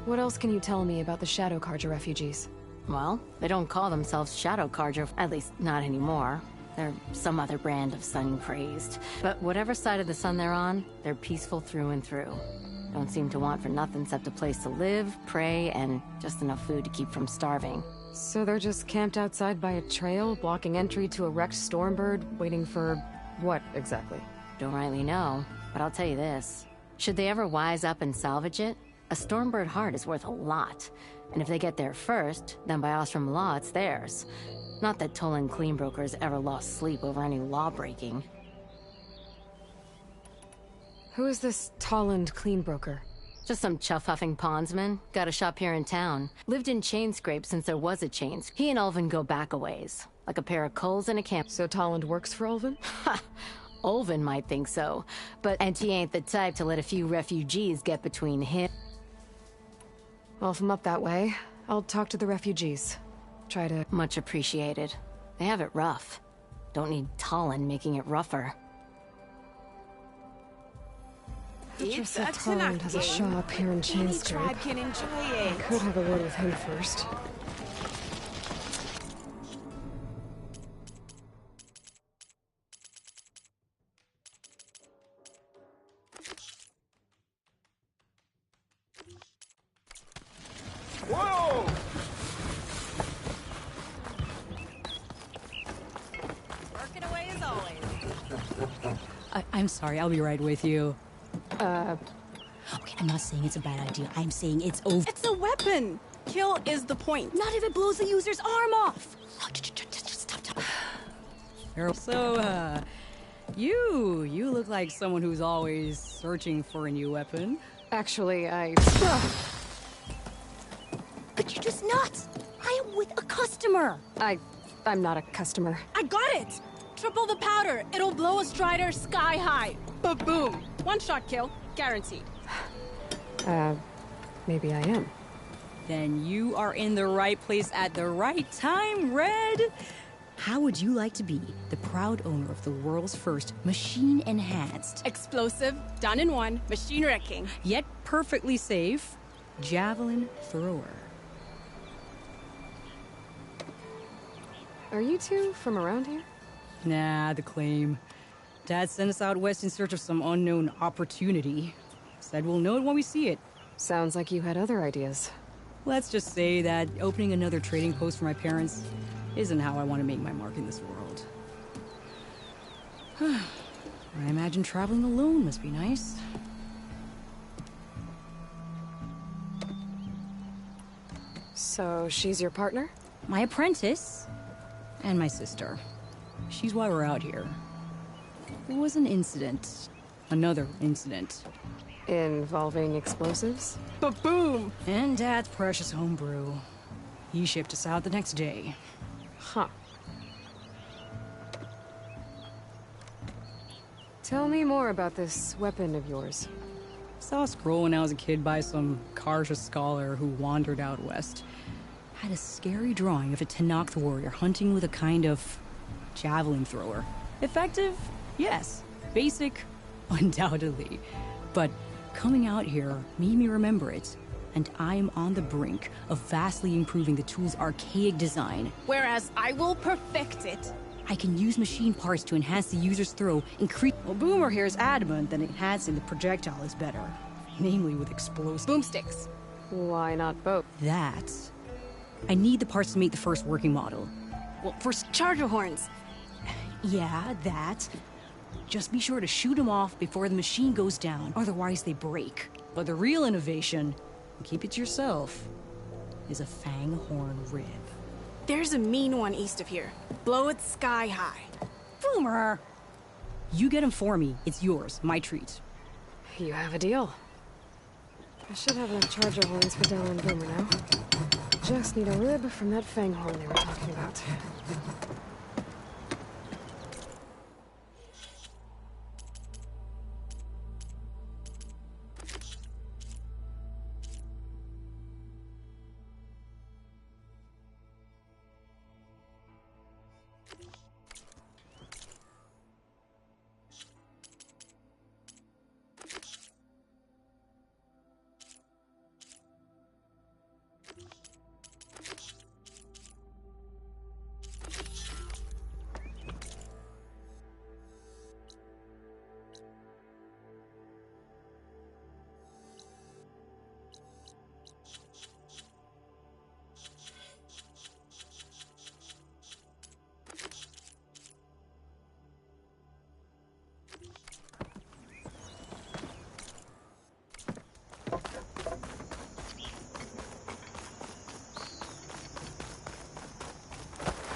What else can you tell me about the Shadow Carja refugees? Well, they don't call themselves Shadow Carja, at least not anymore. They're some other brand of sun-crazed. But whatever side of the sun they're on, they're peaceful through and through. Don't seem to want for nothing except a place to live, pray, and just enough food to keep from starving. So they're just camped outside by a trail, blocking entry to a wrecked Stormbird, waiting for... what, exactly? Don't rightly know, but I'll tell you this. Should they ever wise up and salvage it, a Stormbird heart is worth a lot. And if they get there first, then by Ostrom law, it's theirs. Not that Tolan Cleanbrokers ever lost sleep over any law-breaking. Who is this Talland Cleanbroker? Just some chuff-huffing pondsman. Got a shop here in town. Lived in Chainscrape since there was a Chains. He and Ulvin go back a ways. Like a pair of culls in a camp. So Talland works for Ulvin? Ha! Ulvin might think so. And he ain't the type to let a few refugees get between him... Well, if I'm up that way, I'll talk to the refugees. Try to... Much appreciated. They have it rough. Don't need Talon making it rougher. It's a Talon has a shop here in Chainscrape. Any tribe can enjoy it. I could have a word with him first. Whoa! Working away as always. I'm sorry, I'll be right with you. Okay, I'm not saying it's a bad idea. I'm saying it's over. It's a weapon! Kill is the point. Not if it blows the user's arm off! Stop. So, you look like someone who's always searching for a new weapon. Actually, Could you just not? I am with a customer. I'm not a customer. I got it! Triple the powder. It'll blow a Strider sky high. Ba-boom. One-shot kill. Guaranteed. Maybe I am. Then you are in the right place at the right time, Red. How would you like to be the proud owner of the world's first machine-enhanced... Explosive, done in one, machine wrecking. Yet perfectly safe, javelin thrower. Are you two from around here? Nah, the claim. Dad sent us out west in search of some unknown opportunity. Said we'll know it when we see it. Sounds like you had other ideas. Let's just say that opening another trading post for my parents isn't how I want to make my mark in this world. I imagine traveling alone must be nice. So, she's your partner? My apprentice. And my sister. She's why we're out here. There was an incident. Another incident. Involving explosives? Ba-boom! And Dad's precious homebrew. He shipped us out the next day. Huh. Tell me more about this weapon of yours. Saw a scroll when I was a kid by some Karja scholar who wandered out west. Had a scary drawing of a Tenakth warrior hunting with a kind of javelin thrower. Effective? Yes. Basic? Undoubtedly. But coming out here made me remember it, and I'm on the brink of vastly improving the tool's archaic design. Whereas I will perfect it. I can use machine parts to enhance the user's throw, increase— Well, Boomer here is adamant that enhancing the projectile is better. Namely with explosive boomsticks. Why not both? That. I need the parts to make the first working model. Well, first charger horns. Yeah, that. Just be sure to shoot them off before the machine goes down, otherwise they break. But the real innovation, and keep it to yourself, is a fang horn rib. There's a mean one east of here. Blow it sky high. Boomer! You get him for me. It's yours. My treat. You have a deal. I should have enough charger horns for Della and Boomer now. Just need a rib from that fang horn they were talking about.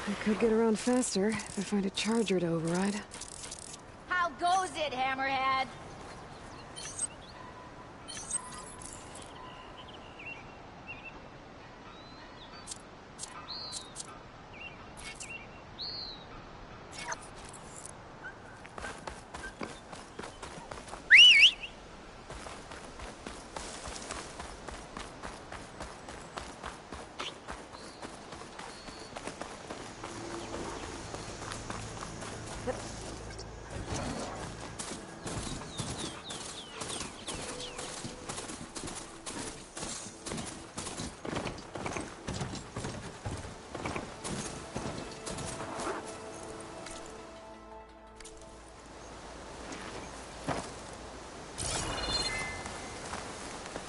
I could get around faster if I find a charger to override. How goes it, Hammerhead?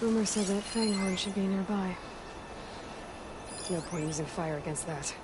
Boomer said that fanghorn should be nearby. No point using fire against that.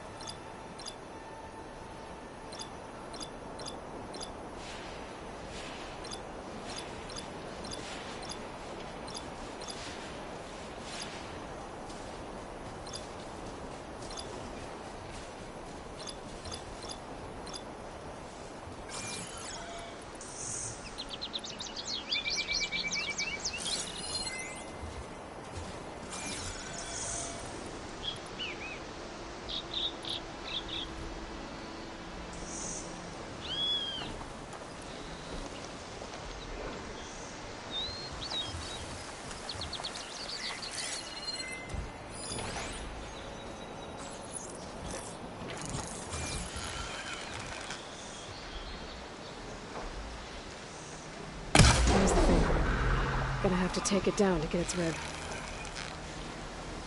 Gonna have to take it down to get its rib.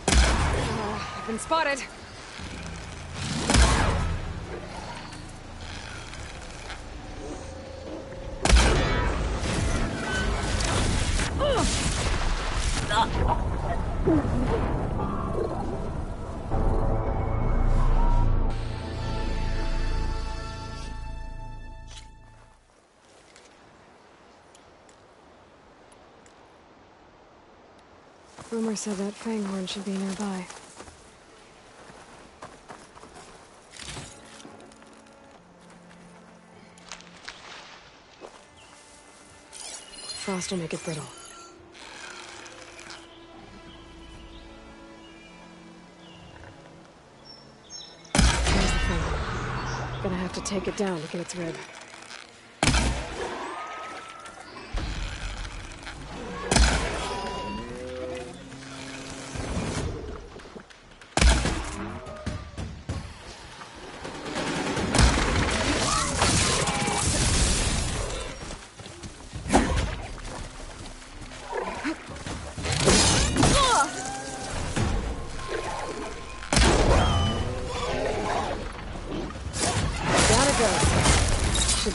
I've been spotted. Boomer said that Fanghorn should be nearby. Frost will make it brittle. Here's the thing. Gonna have to take it down to get its rib.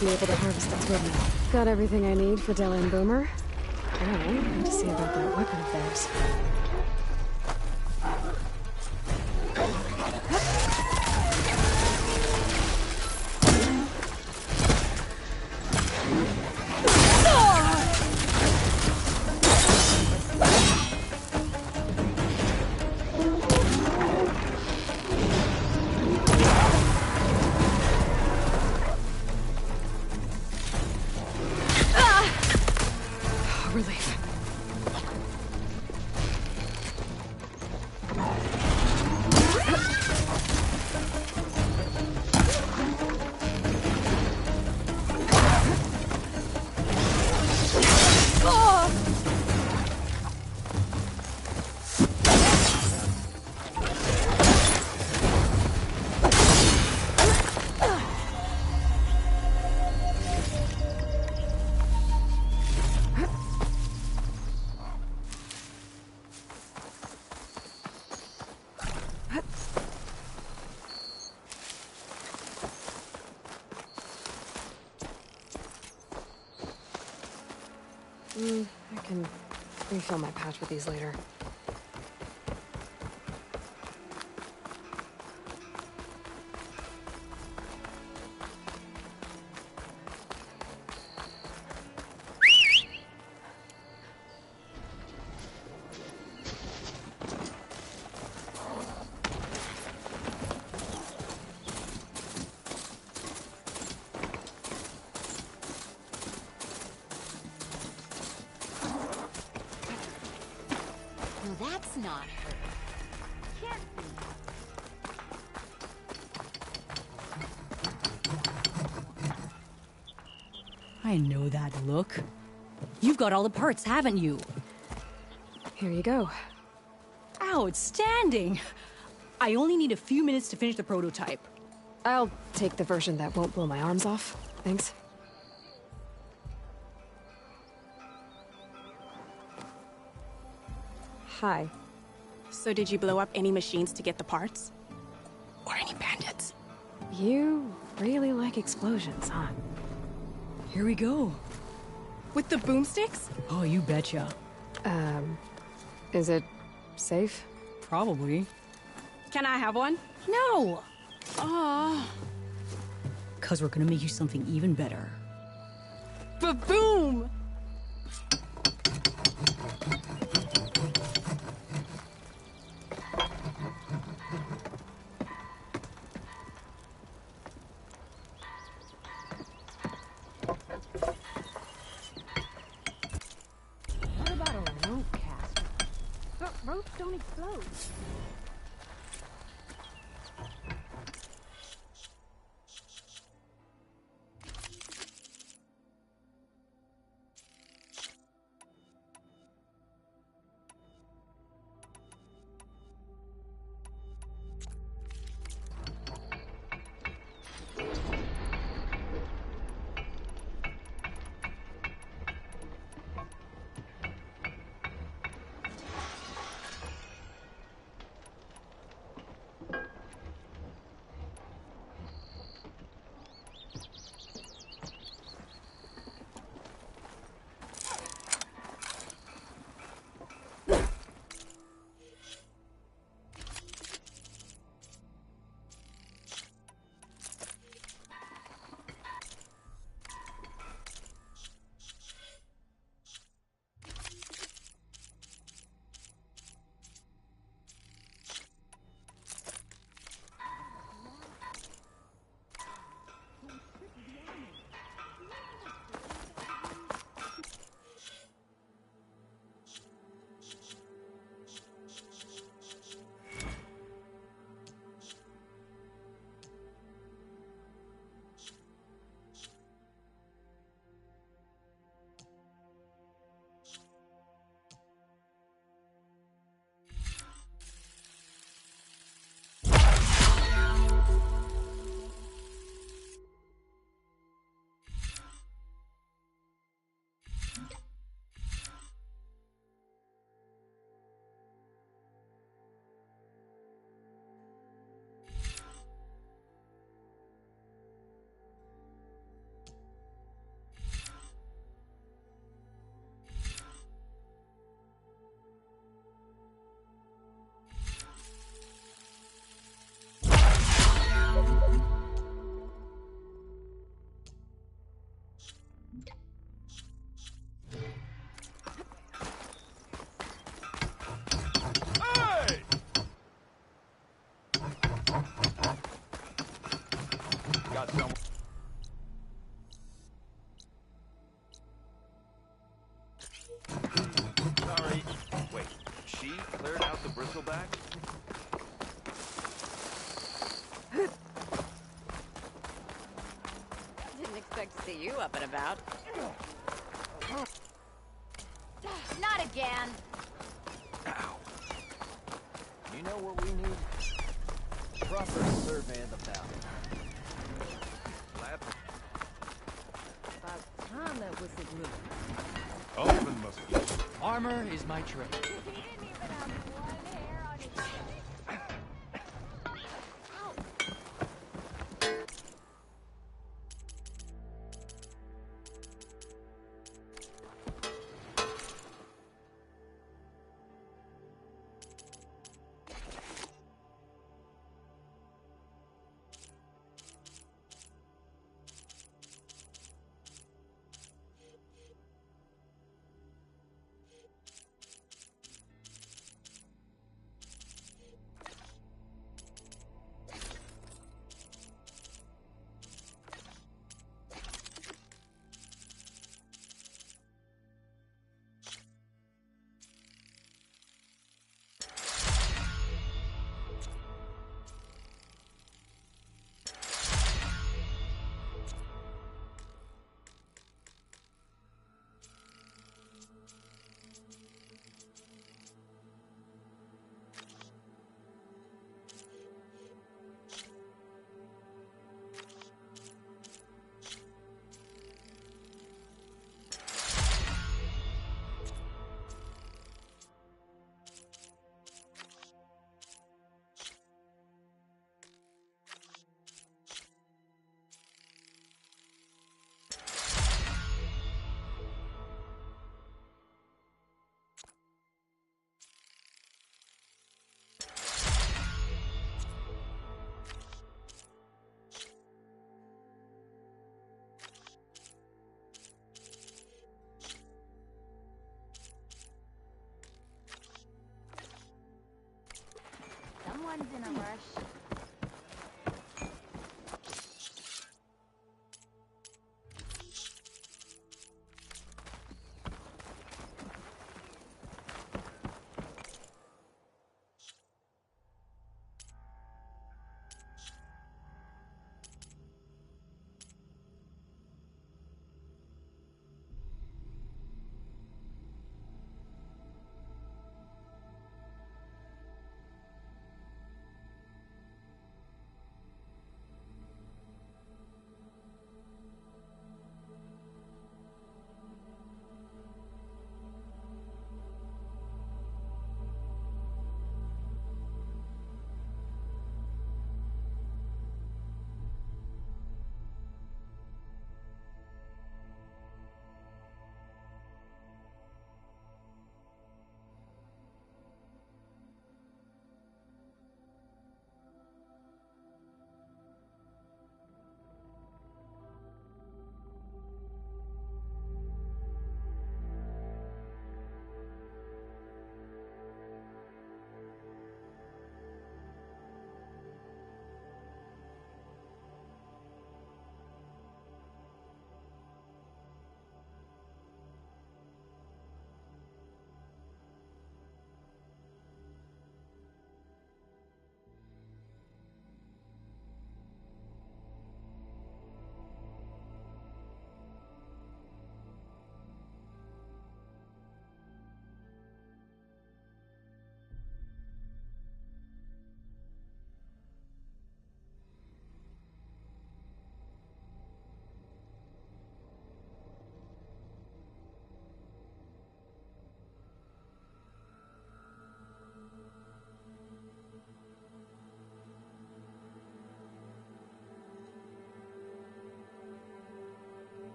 Be able to harvest its wood now. Got everything I need for Della and Boomer. Now, I need to see about that weapon of theirs. Relief. I can refill my pouch with these later. That's not her. Can't be. I know that look. You've got all the parts, haven't you? Here you go. Outstanding! I only need a few minutes to finish the prototype. I'll take the version that won't blow my arms off. Thanks. Hi. So did you blow up any machines to get the parts? Or any bandits? You really like explosions, huh? Here we go. With the boomsticks? Oh, you betcha. Is it safe? Probably. Can I have one? No! Oh. 'Cause we're gonna make you something even better. Ba-boom! What about a rope caster? But ropes don't explode. Got some. Sorry. Wait, she cleared out the bristleback? Didn't expect to see you up and about. Not again. You know what we need? Proper survey of the valley. About time that whistle blew. Ulvin must be. Armor is my trade.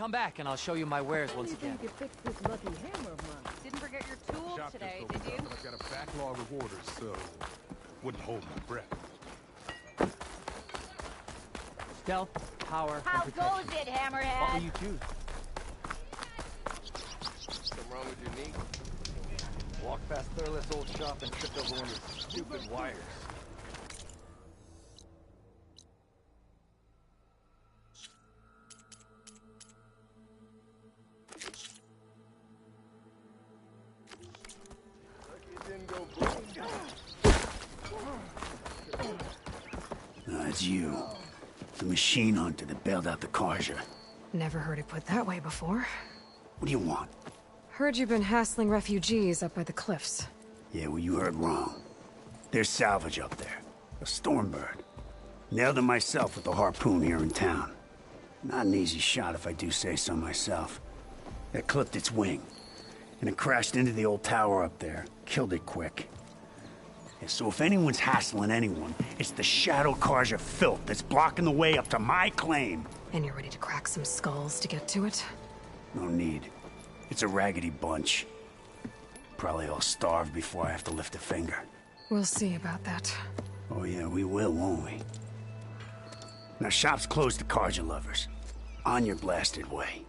Come back and I'll show you my wares once again. You fix this lucky hammer of mine. Didn't forget your tools Shop today, just did opened you? up, and I've got a backlog of orders, so wouldn't hold my breath. Stealth, power, How and protection. goes it, Hammerhead? What will you choose? Something wrong with your knee? Walked past Thurleth's old shop and tripped over one of his stupid wires. It's you. The machine hunter that bailed out the Carja. Never heard it put that way before. What do you want? Heard you've been hassling refugees up by the cliffs. Yeah, well, you heard wrong. There's salvage up there. A Stormbird. Nailed it myself with the harpoon here in town. Not an easy shot if I do say so myself. It clipped its wing. And it crashed into the old tower up there. Killed it quick. Yeah, so if anyone's hassling anyone, it's the Shadow Carja filth that's blocking the way up to my claim. And you're ready to crack some skulls to get to it? No need. It's a raggedy bunch. Probably all starved before I have to lift a finger. We'll see about that. Oh yeah, we will, won't we? Now shop's closed to Carja lovers. On your blasted way.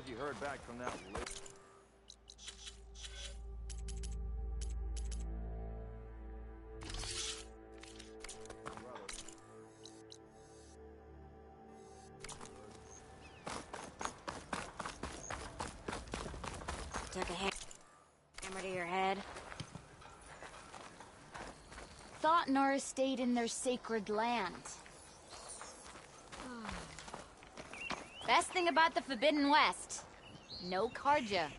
You heard back from that list. Took a hammer to your head. Thought Norris stayed in their sacred land. Best thing about the Forbidden West, no Carja.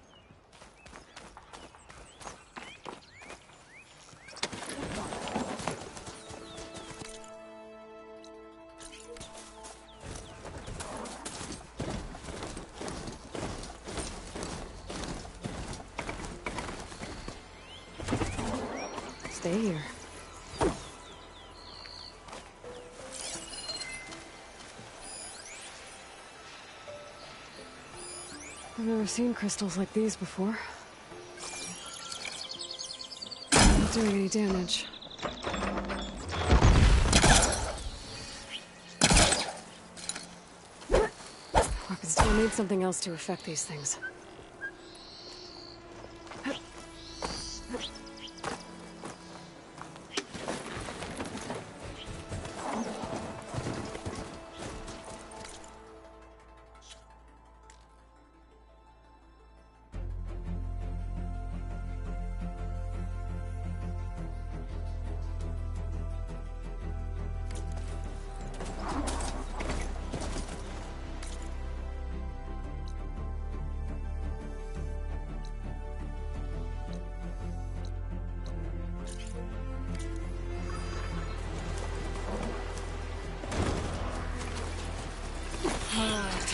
Stay here. I've never seen crystals like these before. Not doing any damage. Weapons still need something else to affect these things.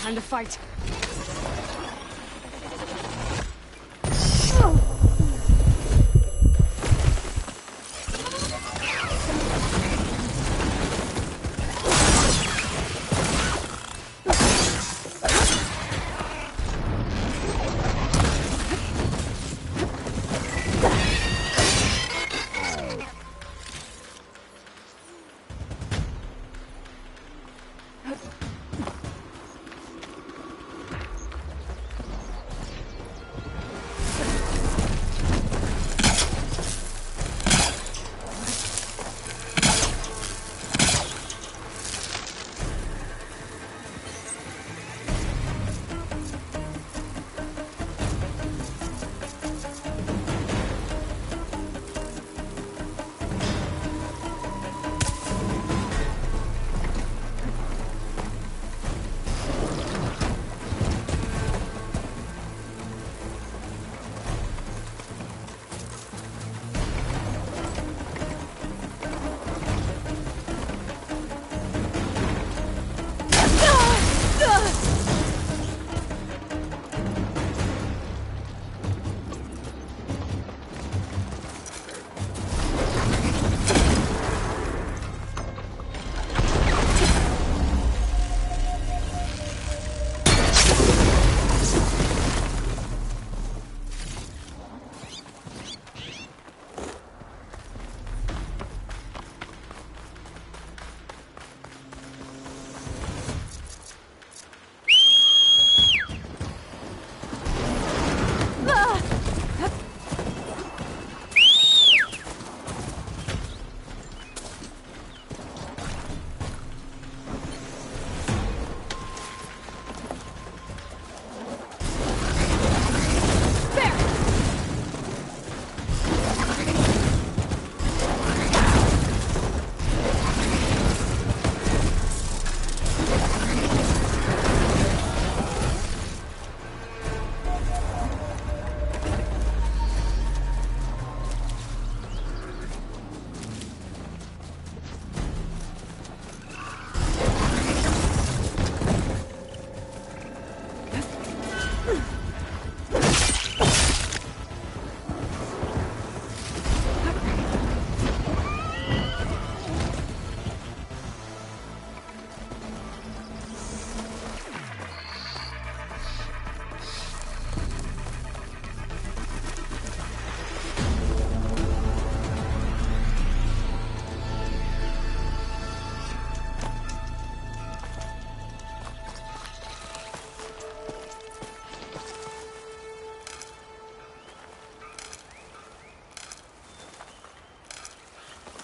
Time to fight.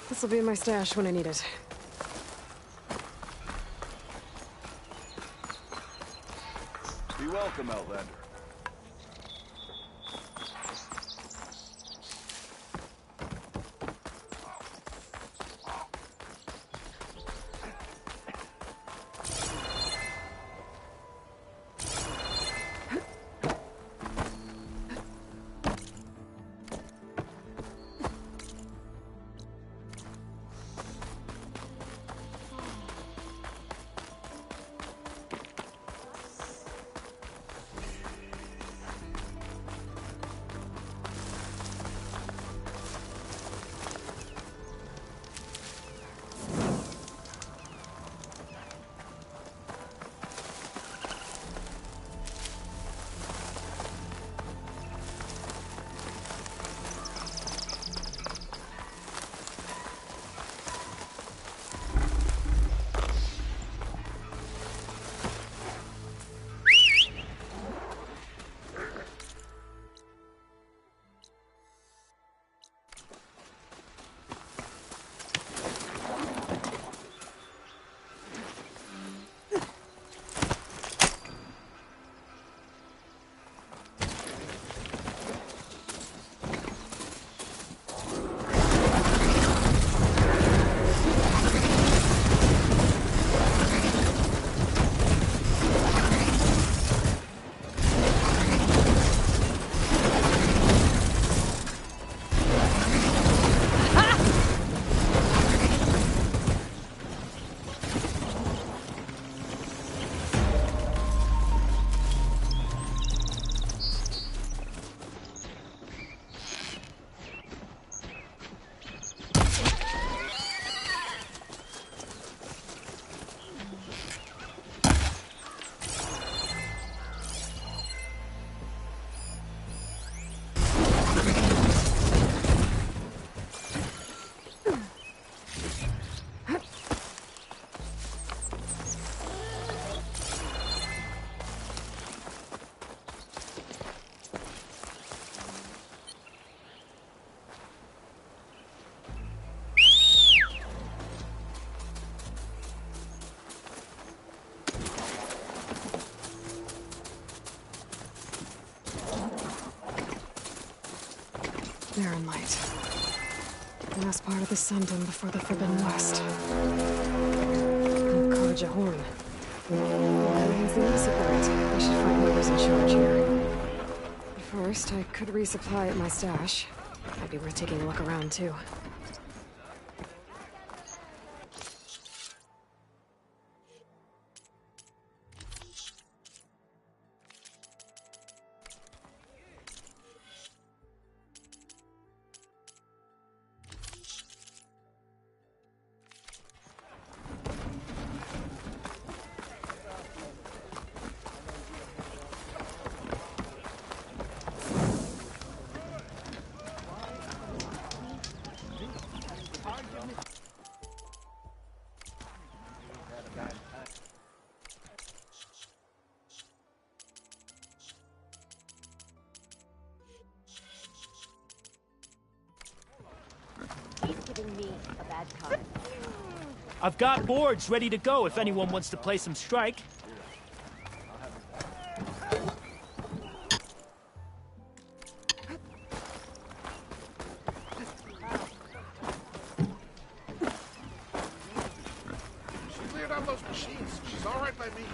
This'll be in my stash when I need it. Be welcome, Outlander. Barren Light. The last part of the Sundom before the Forbidden West. And Karja Horn. That means the Mesa Birds. I should find whoever's in charge here. First, I could resupply at my stash. Might be worth taking a look around, too. I've got boards ready to go if anyone wants to play some strike. She cleared out those machines. She's all right by me.